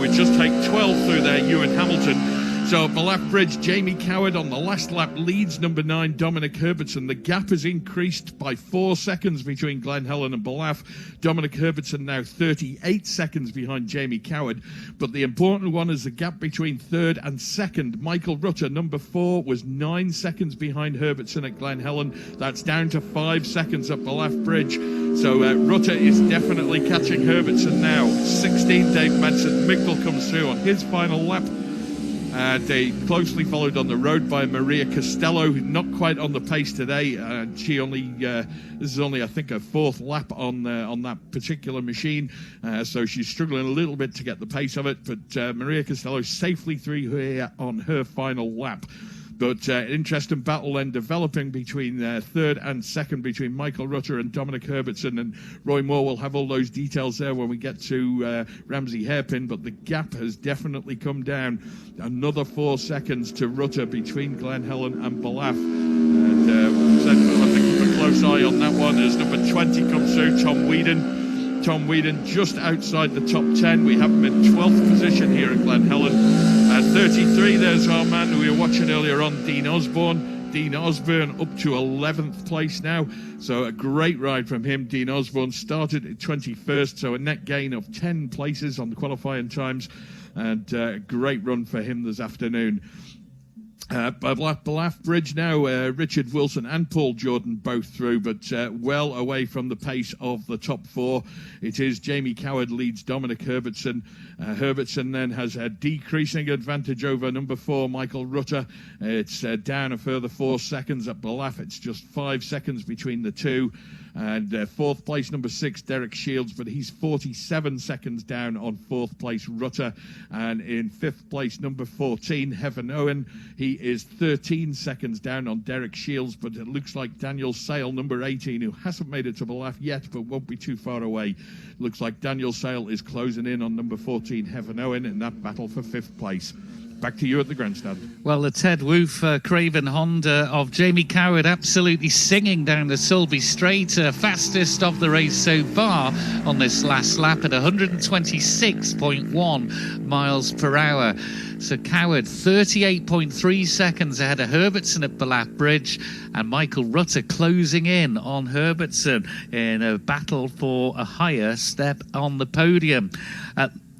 We just take 12 through there, Ewan Hamilton. So Ballaugh Bridge, Jamie Coward on the last lap leads number 9, Dominic Herbertson. The gap has increased by 4 seconds between Glen Helen and Ballaugh. Dominic Herbertson now 38 seconds behind Jamie Coward. But the important one is the gap between 3rd and 2nd. Michael Rutter, number 4, was 9 seconds behind Herbertson at Glen Helen. That's down to 5 seconds at Ballaugh Bridge. So Rutter is definitely catching Herbertson now. 16, Dave Madsen-Mickle comes through on his final lap. They closely followed on the road by Maria Costello, who's not quite on the pace today. She only this is only, I think, her 4th lap on that particular machine, so she's struggling a little bit to get the pace of it. But Maria Costello safely through here on her final lap. But interesting battle then developing between 3rd and 2nd between Michael Rutter and Dominic Herbertson, and Roy Moore will have all those details there when we get to Ramsey Hairpin. But the gap has definitely come down. Another 4 seconds to Rutter between Glen Helen and Ballaugh. And we'll have to keep a close eye on that one as number 20 comes through, Tom Whedon. Tom Whedon just outside the top 10. We have him in 12th position here at Glen Helen. 33, there's our man who we were watching earlier on, Dean Osborne. Dean Osborne up to 11th place now. So a great ride from him. Dean Osborne started at 21st, so a net gain of 10 places on the qualifying times. And a great run for him this afternoon. Ballaugh Bridge now, Richard Wilson and Paul Jordan both through, but well away from the pace of the top 4. It is Jamie Coward leads Dominic Herbertson. Herbertson then has a decreasing advantage over number 4, Michael Rutter. It's down a further 4 seconds at Ballaugh. It's just 5 seconds between the two. And 4th place, number 6, Derek Shields, but he's 47 seconds down on 4th place, Rutter. And in 5th place, number 14, Heffernan Owen. He is 13 seconds down on Derek Shields, but it looks like Daniel Sale, number 18, who hasn't made it to Ballaugh yet, but won't be too far away. Looks like Daniel Sale is closing in on number 14, Heffernan Owen, in that battle for 5th place. Back to you at the grandstand. Well, the Ted Wolf Craven Honda of Jamie Coward absolutely singing down the Sulby Straight, fastest of the race so far on this last lap at 126.1 miles per hour. So Coward 38.3 seconds ahead of Herbertson at Ballaugh Bridge, and Michael Rutter closing in on Herbertson in a battle for a higher step on the podium.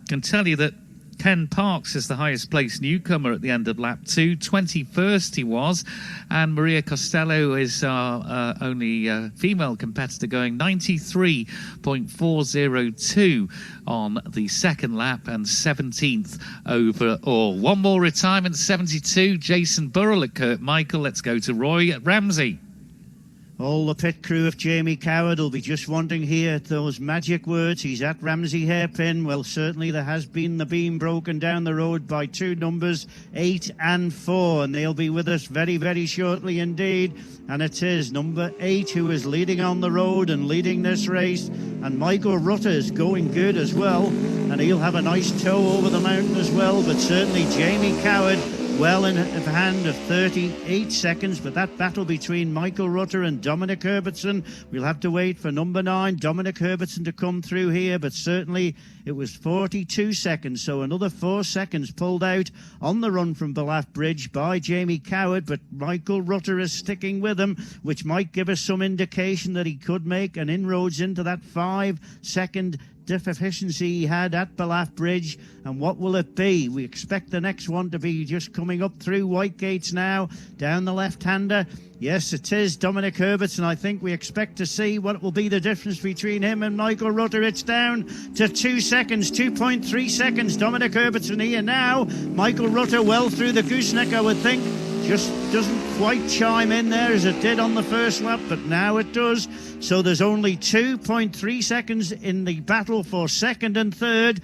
Can tell you that Ken Parks is the highest placed newcomer at the end of lap 2. 21st he was. And Maria Costello is our only female competitor, going 93.402 on the second lap and 17th overall. One more retirement, 72. Jason Burrell at Kurt Michael. Let's go to Roy at Ramsey. All the pit crew of Jamie Coward will be just wanting here those magic words. He's at Ramsey hairpin. Well, certainly there has been the beam broken down the road by two numbers, 8 and 4, and they'll be with us very, very shortly indeed. And it is number 8 who is leading on the road and leading this race. And Michael Rutter is going good as well, and he'll have a nice tow over the mountain as well. But certainly Jamie Coward well in hand of 38 seconds, but that battle between Michael Rutter and Dominic Herbertson, we'll have to wait for number 9, Dominic Herbertson, to come through here, but certainly it was 42 seconds, so another 4 seconds pulled out on the run from Ballaugh Bridge by Jamie Coward, but Michael Rutter is sticking with him, which might give us some indication that he could make an inroads into that 5-second deficiency he had at Ballaugh Bridge. And what will it be? We expect the next one to be just coming up through White Gates now, down the left-hander. Yes, it is Dominic Herbertson. I think we expect to see what will be the difference between him and Michael Rutter. It's down to 2 seconds, 2.3 seconds. Dominic Herbertson here now. Michael Rutter well through the gooseneck, I would think. Just doesn't quite chime in there as it did on the first lap, but now it does. So there's only 2.3 seconds in the battle for second and third.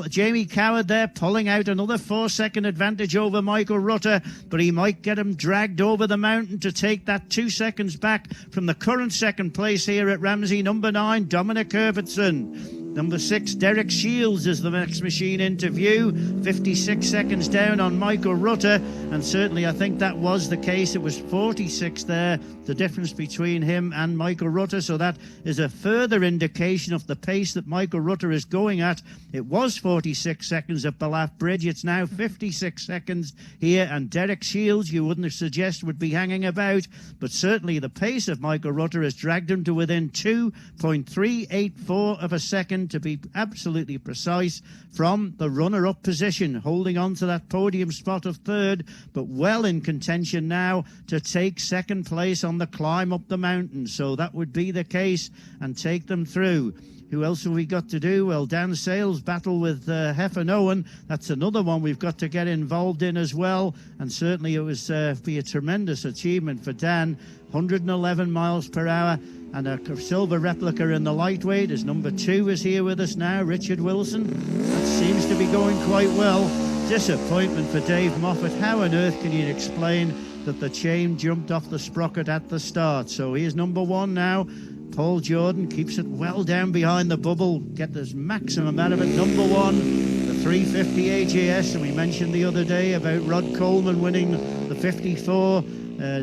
Jamie Coward there pulling out another 4-second advantage over Michael Rutter, but he might get him dragged over the mountain to take that 2 seconds back from the current second place here at Ramsey. Number 9, Dominic Herbertson. Number 6, Derek Shields is the next machine into view. 56 seconds down on Michael Rutter, and certainly I think that was the case. It was 46 there, the difference between him and Michael Rutter, so that is a further indication of the pace that Michael Rutter is going at. It was 46 seconds at Ballaugh Bridge. It's now 56 seconds here, and Derek Shields, you wouldn't suggest would be hanging about, but certainly the pace of Michael Rutter has dragged him to within 2.384 of a second, to be absolutely precise, from the runner-up position, holding on to that podium spot of third, but well in contention now to take second place on the climb up the mountain. So that would be the case and take them through. Who else have we got to do? Well, Dan Sales' battle with Heffernan Owen. That's another one we've got to get involved in as well. And certainly it was be a tremendous achievement for Dan. 111 miles per hour and a silver replica in the lightweight. As number 2 is here with us now, Richard Wilson. That seems to be going quite well. Disappointment for Dave Moffat. How on earth can you explain that the chain jumped off the sprocket at the start? So here's number 1 now. Paul Jordan keeps it well down behind the bubble, get the maximum out of it. Number 1, the 350 AJS, and we mentioned the other day about Rod Coleman winning the 54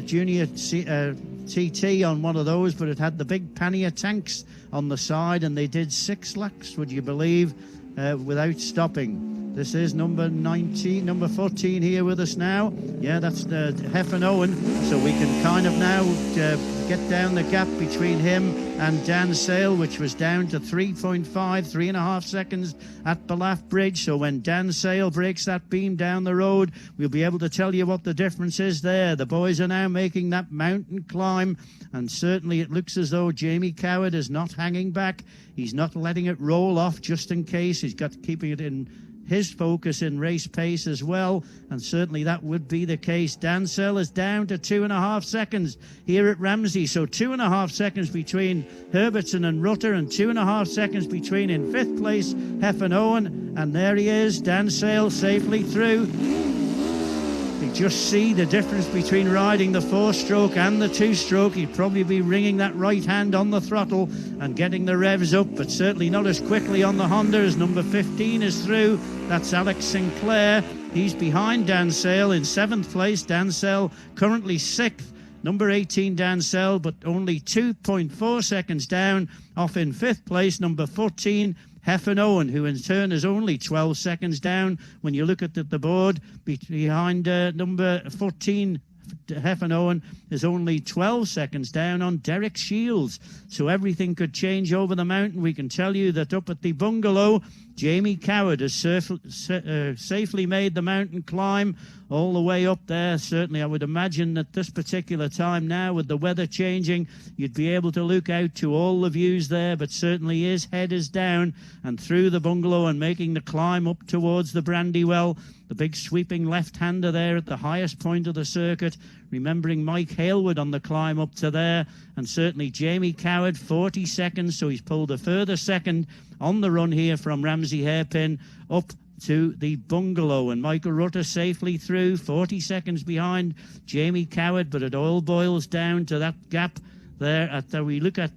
junior TT on one of those, but it had the big pannier tanks on the side, and they did 6 laps, would you believe, without stopping. This is number 14 here with us now. Yeah, that's the Heffernan Owen. So we can kind of now get down the gap between him and Dan Sale, which was down to 3.5 seconds at Ballaugh Bridge. So when Dan Sale breaks that beam down the road, we'll be able to tell you what the difference is there. The boys are now making that mountain climb, and certainly it looks as though Jamie Coward is not hanging back. He's not letting it roll off just in case. He's got to keeping it in his focus in race pace as well, and certainly that would be the case. Dan Sell is down to 2.5 seconds here at Ramsey, so 2.5 seconds between Herbertson and Rutter, and 2.5 seconds between, in 5th place, Heffernan Owen, and there he is, Dan Sale safely through. You just see the difference between riding the 4-stroke and the 2-stroke. He'd probably be wringing that right hand on the throttle and getting the revs up, but certainly not as quickly on the Honda as number 15 is through. That's Alex Sinclair. He's behind Dan Sale in 7th place. Dan Sale currently 6th. Number 18, Dan Sale, but only 2.4 seconds down off in 5th place. Number 14, Heffernan Owen, who in turn is only 12 seconds down when you look at the board, behind number 14, Heffenhoven is only 12 seconds down on Derek Shields. So everything could change over the mountain. We can tell you that up at the bungalow, Jamie Coward has safely made the mountain climb all the way up there. Certainly, I would imagine at this particular time now, with the weather changing, you'd be able to look out to all the views there, but certainly his head is down and through the bungalow and making the climb up towards the Brandywell. The big sweeping left-hander there at the highest point of the circuit, remembering Mike Hailwood on the climb up to there, and certainly Jamie Coward, 40 seconds, so he's pulled a further second on the run here from Ramsey Hairpin up to the bungalow, and Michael Rutter safely through, 40 seconds behind Jamie Coward, but it all boils down to that gap there. We look at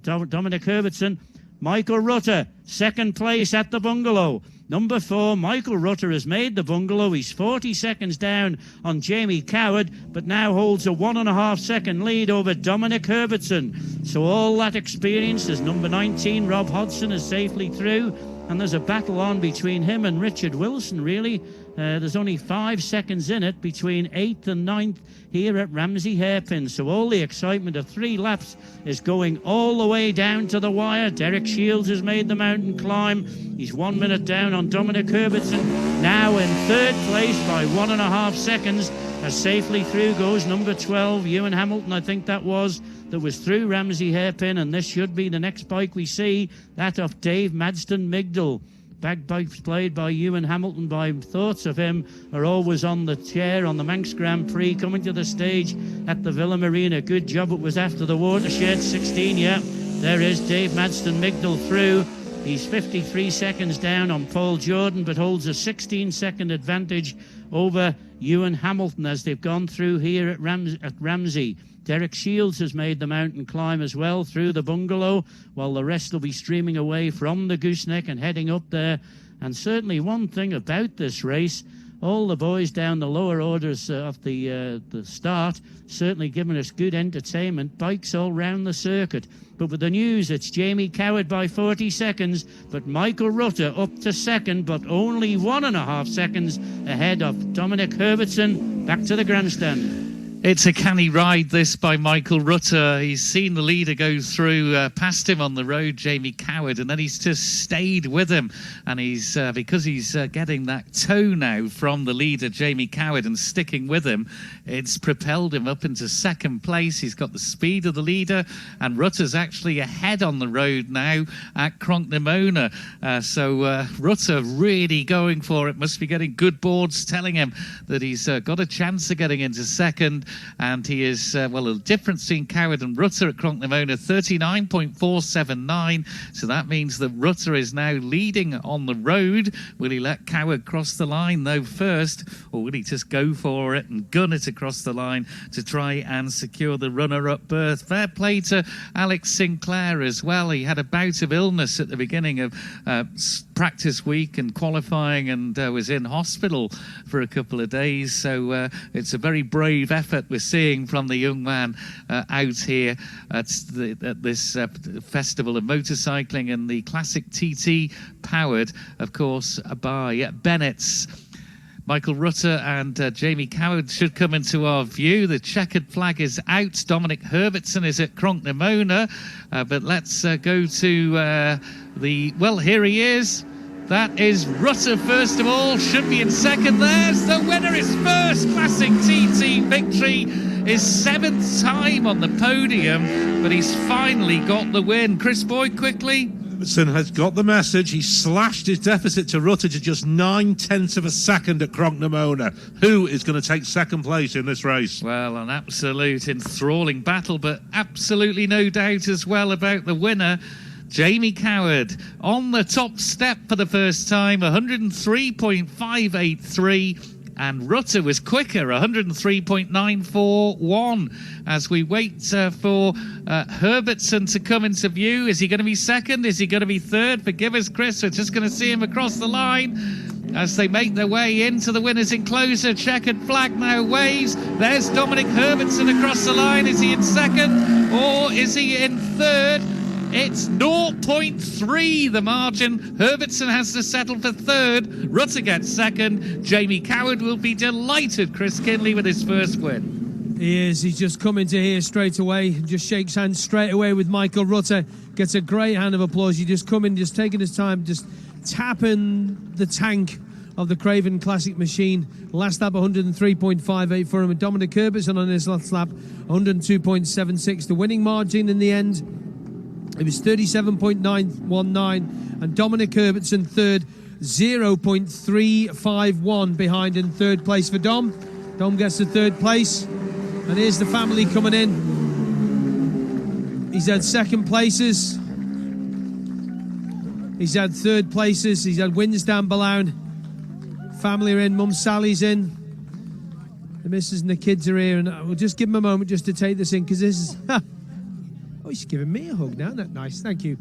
Dominic Herbertson. Michael Rutter, second place at the bungalow. Number 4, Michael Rutter has made the bungalow. He's 40 seconds down on Jamie Coward, but now holds a 1.5 second lead over Dominic Herbertson. So all that experience as number 19, Rob Hodgson, is safely through. And there's a battle on between him and Richard Wilson, really. There's only 5 seconds in it between 8th and 9th here at Ramsey Hairpin. So all the excitement of 3 laps is going all the way down to the wire. Derek Shields has made the mountain climb. He's 1 minute down on Dominic Herbertson. Now in 3rd place by 1.5 seconds. As safely through goes number 12, Ewan Hamilton, I think that was through Ramsey Hairpin. And this should be the next bike we see, that of Dave Madston Migdal. Bagpipes played by Ewan Hamilton. My thoughts of him are always on the chair on the Manx Grand Prix, coming to the stage at the Villa Marina. Good job it was after the watershed. 16, yeah. There is Dave Madston Migdal through. He's 53 seconds down on Paul Jordan, but holds a 16-second advantage over Ewan Hamilton as they've gone through here at Ramsey. Derek Shields has made the mountain climb as well through the bungalow, while the rest will be streaming away from the gooseneck and heading up there. And certainly one thing about this race, all the boys down the lower orders of the start, certainly giving us good entertainment, bikes all round the circuit. But with the news, it's Jamie Coward by 40 seconds, but Michael Rutter up to second, but only 1.5 seconds ahead of Dominic Herbertson. Back to the grandstand. It's a canny ride, this, by Michael Rutter. He's seen the leader go through past him on the road, Jamie Coward, and then he's just stayed with him. And he's because he's getting that tow now from the leader, Jamie Coward, and sticking with him, it's propelled him up into second place. He's got the speed of the leader, and Rutter's actually ahead on the road now at Cronknamona. So Rutter really going for it. Must be getting good boards telling him that he's got a chance of getting into second. And he is, the difference between Coward and Rutter at Cronknamona, 39.479. So that means that Rutter is now leading on the road. Will he let Coward cross the line, though, first? Or will he just go for it and gun it across the line to try and secure the runner-up berth? Fair play to Alex Sinclair as well. He had a bout of illness at the beginning of practice week and qualifying, and was in hospital for a couple of days. So it's a very brave effort we're seeing from the young man out here at this festival of motorcycling, and the classic TT powered, of course, by Bennett's. Michael Rutter and Jamie Coward should come into our view. The checkered flag is out. Dominic Herbertson is at Cronknamona. But let's go to here he is. That is Rutter, first of all, should be in second. There's the winner, his first classic TT victory, his 7th time on the podium, but he's finally got the win. Chris Boyd, quickly. Herbertson has got the message. He slashed his deficit to Rutter to just 0.9 of a second at Cronknamona. Who is going to take second place in this race? Well, an absolute enthralling battle, but absolutely no doubt as well about the winner. Jamie Coward on the top step for the first time, 103.583, and Rutter was quicker, 103.941. As we wait for Herbertson to come into view, is he going to be second? Is he going to be third? Forgive us, Chris, we're just going to see him across the line as they make their way into the winner's enclosure. Checkered flag now waves. There's Dominic Herbertson across the line. Is he in second or is he in third? It's 0.3, the margin. Herbertson has to settle for third. Rutter gets second. Jamie Coward will be delighted. Chris Kinley with his first win. He is. He's just coming to here straight away. Just shakes hands straight away with Michael Rutter. Gets a great hand of applause. He just come in, just taking his time, just tapping the tank of the Craven Classic machine. Last lap 103.58 for him, and Dominic Herbertson on his last lap 102.76. The winning margin in the end, it was 37.919, and Dominic Herbertson third, 0.351 behind in third place for Dom. Dom gets the third place, and here's the family coming in. He's had second places, he's had third places, he's had wins down Balown. Family are in, Mum Sally's in, the missus and the kids are here, and we'll just give him a moment just to take this in, because this is oh, he's giving me a hug now. Isn't that nice? Thank you.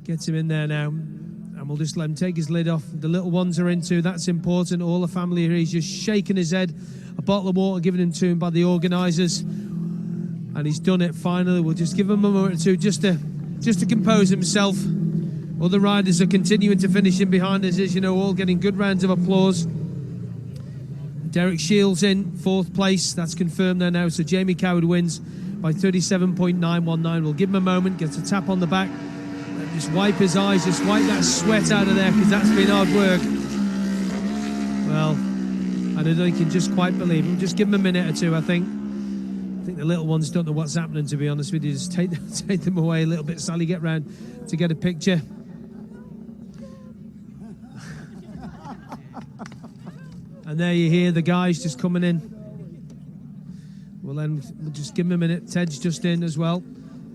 Gets him in there now, and we'll just let him take his lid off. The little ones are in too, that's important. All the family here. He's just shaking his head. A bottle of water given him to him by the organisers, and he's done it finally. We'll just give him a moment or two just to compose himself. Other riders are continuing to finish in behind us, as you know, all getting good rounds of applause. Derek Shields in fourth place, that's confirmed there now. So Jamie Coward wins by 37.919. We'll give him a moment, gets a tap on the back, and just wipe his eyes, just wipe that sweat out of there, because that's been hard work. Well, I don't think he can just quite believe him. Just give him a minute or two, I think. I think the little ones don't know what's happening, to be honest with you. Just take them away a little bit. Sally, get round to get a picture. And there you hear the guys just coming in. We'll just give him a minute. Ted's just in as well.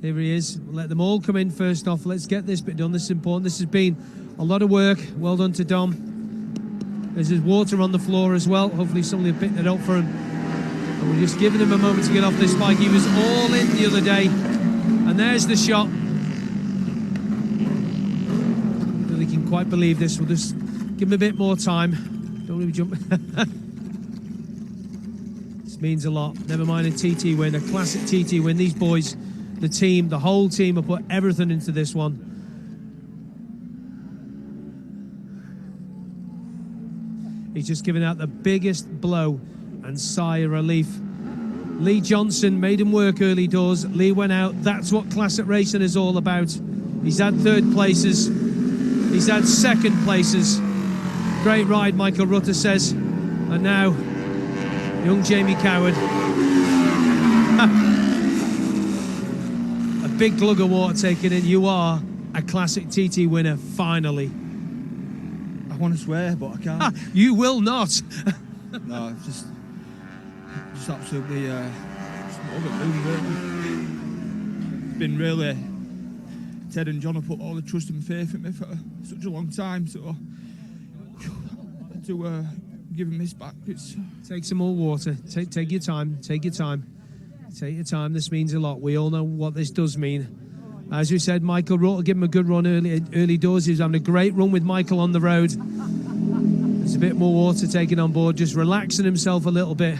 Here he is. We'll let them all come in first off. Let's get this bit done. This is important. This has been a lot of work. Well done to Dom. There's water on the floor as well. Hopefully somebody will pick that up for him. And we're just giving him a moment to get off this bike. He was all in the other day. And there's the shot. I don't think he can quite believe this. We'll just give him a bit more time. Don't really jump. This means a lot. Never mind a TT win, a classic TT win. These boys, the team, the whole team have put everything into this one. He's just given out the biggest blow and sigh of relief. Lee Johnson made him work early doors. Lee went out. That's what classic racing is all about. He's had third places. He's had second places. Great ride, Michael Rutter says. And now, young Jamie Coward. A big glug of water taken in. You are a classic TT winner, finally. I want to swear, but I can't. You will not. No, it's just absolutely just not good moving. It's been really, Ted and John have put all the trust and faith in me for such a long time, so to give him this back, Take some more water. Take your time. Take your time. Take your time. This means a lot. We all know what this does mean. As we said, Michael Rutter, give him a good run early doors. He was having a great run with Michael on the road. There's a bit more water taken on board, just relaxing himself a little bit.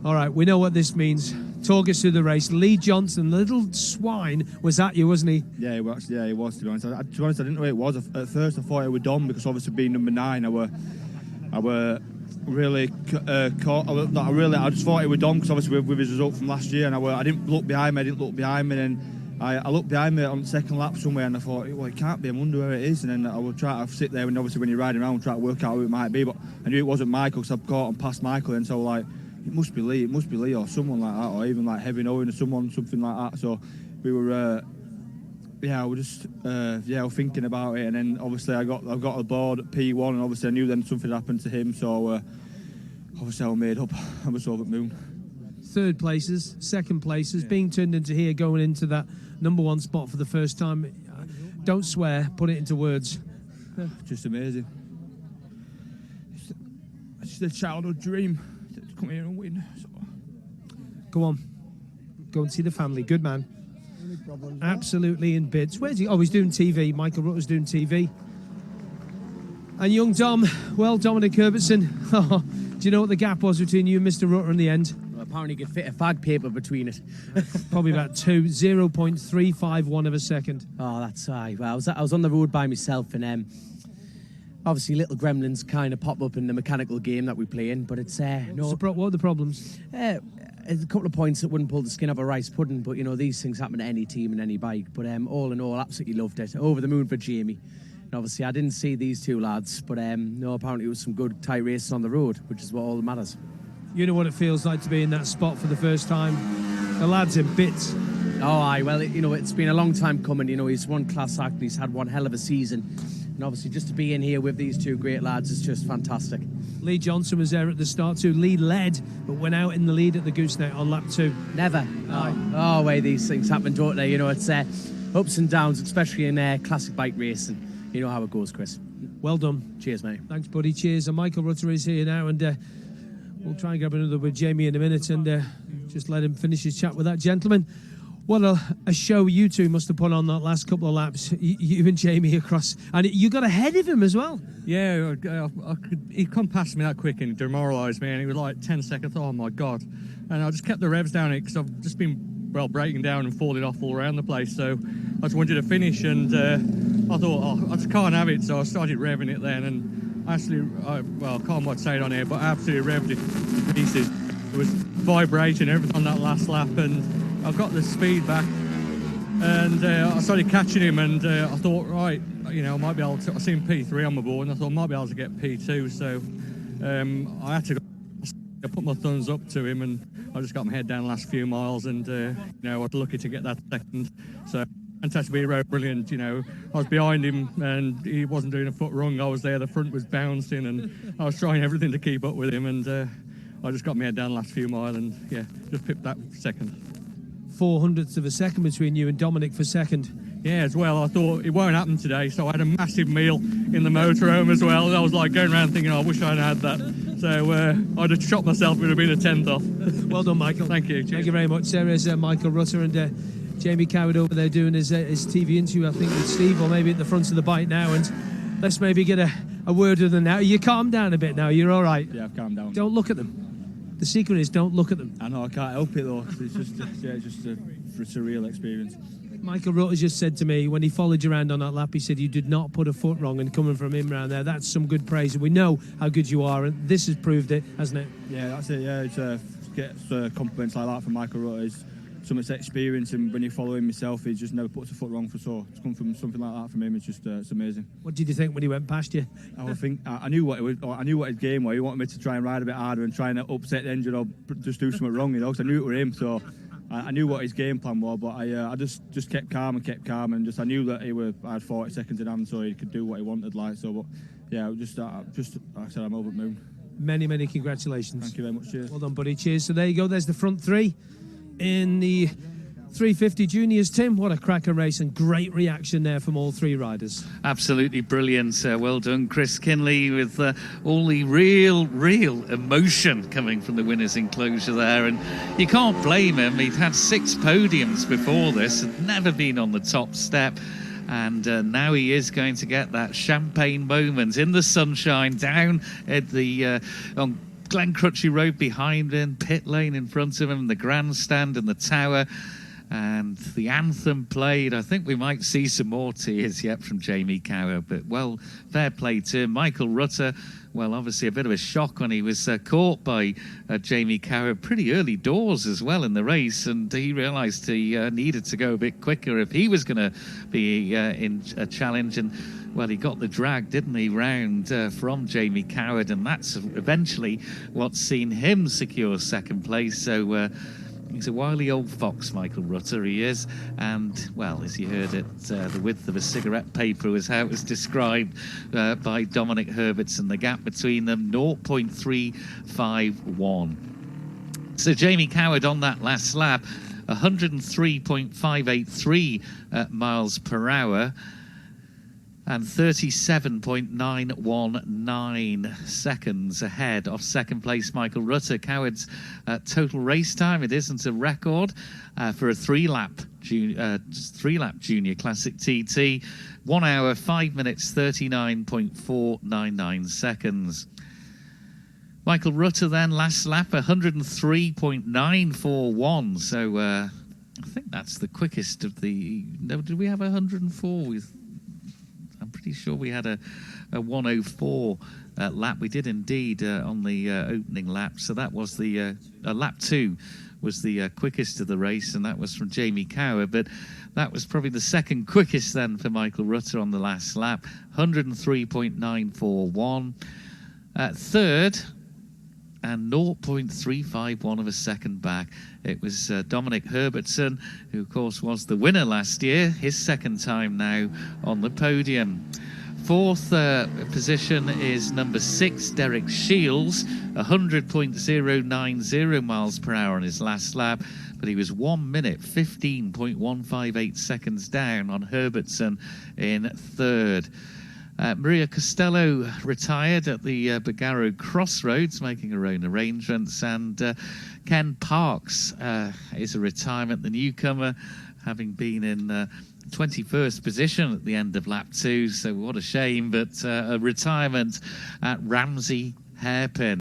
All right, we know what this means. Talk us through the race. Lee Johnson, little swine, was at you, wasn't he? Yeah, he was, to be honest. To be honest, I didn't know who it was. At first, I thought it was Dom, because obviously being number 9, I were really caught. I just thought it was Dom, because obviously with his result from last year, and I didn't look behind me, and I looked behind me on the second lap somewhere, and I thought, well, it can't be, I wonder where it is. And then I would try to sit there, and obviously when you're riding around, try to work out who it might be, but I knew it wasn't Michael, because I've caught and passed Michael, and so like, it must be Lee, or someone like that, or even like Heavy Owen or something like that. So we were, I was just, I was thinking about it, and then obviously I got aboard at P1, and obviously I knew then something happened to him, so obviously I was made up. I was over the moon. Third places, second places, being turned into here, going into that number 1 spot for the first time. Don't swear, put it into words. Just amazing. It's just a childhood dream to come here and win. So. Go on. Go and see the family. Good man. Absolutely in bits. Where's he? Oh, he's doing TV. Michael Rutter's doing TV. And young Dom, well, Dominic Herbertson. Do you know what the gap was between you and Mr. Rutter in the end? Apparently, you could fit a fag paper between it. Probably about 0.351 of a second. Oh, that's high. Well, I was on the road by myself, and obviously little gremlins kind of pop up in the mechanical game that we play in, but it's what are the problems? A couple of points that wouldn't pull the skin off a rice pudding, but you know, these things happen to any team and any bike. But all in all, absolutely loved it. Over the moon for Jamie. And obviously I didn't see these two lads, but no, apparently it was some good tight races on the road, which is what all that matters. You know what it feels like to be in that spot for the first time. The lad's in bits. Oh, aye, well, you know, it's been a long time coming. You know, he's one class act and he's had one hell of a season. And obviously just to be in here with these two great lads is just fantastic. Lee Johnson was there at the start too. Lee led, but went out in the lead at the Gooseneck on lap 2. Never. Oh, way these things happen, don't they? You know, it's ups and downs, especially in classic bike racing. You know how it goes, Chris. Well done. Cheers, mate. Thanks, buddy. Cheers. And Michael Rutter is here now, and we'll try and grab another with Jamie in a minute and just let him finish his chat with that gentleman. What a show you two must have put on that last couple of laps, you and Jamie across. And you got ahead of him as well. Yeah, he come past me that quick and demoralised me, and he was like 10 seconds, oh my God. And I just kept the revs down because I've just been, breaking down and falling off all around the place. So I just wanted to finish, and I thought, I just can't have it. So I started revving it then, and actually, I can't quite say it on here, but I absolutely revved it to pieces. It was vibrating everything on that last lap, and I got the speed back, and I started catching him, and I thought, right, you know, I might be able to. I seen P3 on my board, and I thought I might be able to get P2. So I had to put my thumbs up to him, and I just got my head down the last few miles, and you know, I was lucky to get that second. So fantastic, he rode brilliant. You know, I was behind him, and he wasn't doing a foot wrong. I was there. The front was bouncing, and I was trying everything to keep up with him, and I just got my head down the last few miles, and yeah, just pipped that second. 0.04 of a second between you and Dominic for second. Yeah, as well. I thought it won't happen today, so I had a massive meal in the motorhome as well. I was like going around thinking, I wish I'd had that. So I'd have shot myself, it would have been a 10th off. Well done, Michael. Thank you. Cheers. Thank you very much. There's Michael Rutter and Jamie Coward over there doing his TV interview, I think, with Steve, or maybe at the front of the bike now. And let's maybe get a word with them now. You calm down a bit now. You're all right. Yeah, I've calmed down. Don't look at them. The secret is don't look at them. I know, I can't help it though. It's just a surreal experience. Michael Rutter just said to me when he followed you around on that lap, he said you did not put a foot wrong, and coming from him around there, that's some good praise. And we know how good you are, and this has proved it, hasn't it? Yeah, that's it. Yeah, it's gets compliments like that from Michael Rutter. It's so much experience, and when you follow him yourself, he just never puts a foot wrong for so. It's come from something like that from him. It's just it's amazing. What did you think when he went past you? I knew what it was. I knew what his game was. He wanted me to try and ride a bit harder and try and upset the engine or just do something wrong, you know. Because I knew it was him, so I knew what his game plan was. But I just kept calm, and just I knew that I had 40 seconds in hand, so he could do what he wanted, like so. But yeah, just like I said, I'm over the moon. Many congratulations. Thank you very much. Cheers. Well done, buddy. Cheers. So there you go. There's the front three in the 350 Juniors. Tim, what a cracker race, and great reaction there from all three riders. Absolutely brilliant. Well done, Chris Kinley, with all the real emotion coming from the winners' enclosure there. And you can't blame him. He'd had 6 podiums before this, had never been on the top step. And now he is going to get that champagne moment in the sunshine down at the on Glen Crutchley Road behind him, pit lane in front of him, the grandstand and the tower. And the anthem played. I think we might see some more tears yet from Jamie Cower, but well, fair play to him. Michael Rutter, well, obviously a bit of a shock when he was caught by Jamie Cower pretty early doors as well in the race, and he realised he needed to go a bit quicker if he was going to be in a challenge. And well, he got the drag, didn't he, round from Jamie Coward, and that's eventually what's seen him secure second place. So he's a wily old fox, Michael Rutter, he is. And, well, as you heard it, the width of a cigarette paper was how it was described by Dominic Herbertson. The gap between them, 0.351. So Jamie Coward on that last lap, 103.583 miles per hour. And 37.919 seconds ahead of second place Michael Rutter. Coward's total race time, it isn't a record for a three-lap junior classic TT. 1 hour, 5 minutes, 39.499 seconds. Michael Rutter then, last lap, 103.941. So I think that's the quickest of the... No, did we have 104? I'm pretty sure we had a 104 lap. We did indeed on the opening lap. So that was the lap 2 was the quickest of the race, and that was from Jamie Cower. But that was probably the second quickest then for Michael Rutter on the last lap, 103.941. Third, and 0.351 of a second back, it was Dominic Herbertson, who of course was the winner last year, his second time now on the podium. Fourth position is number 6, Derek Shields, 100.090 miles per hour on his last lap, but he was 1 minute 15.158 seconds down on Herbertson in third. Maria Costello retired at the Bagaro Crossroads, making her own arrangements, and Ken Parks is a retirement, the newcomer, having been in 21st position at the end of lap 2, so what a shame, but a retirement at Ramsey Hairpin.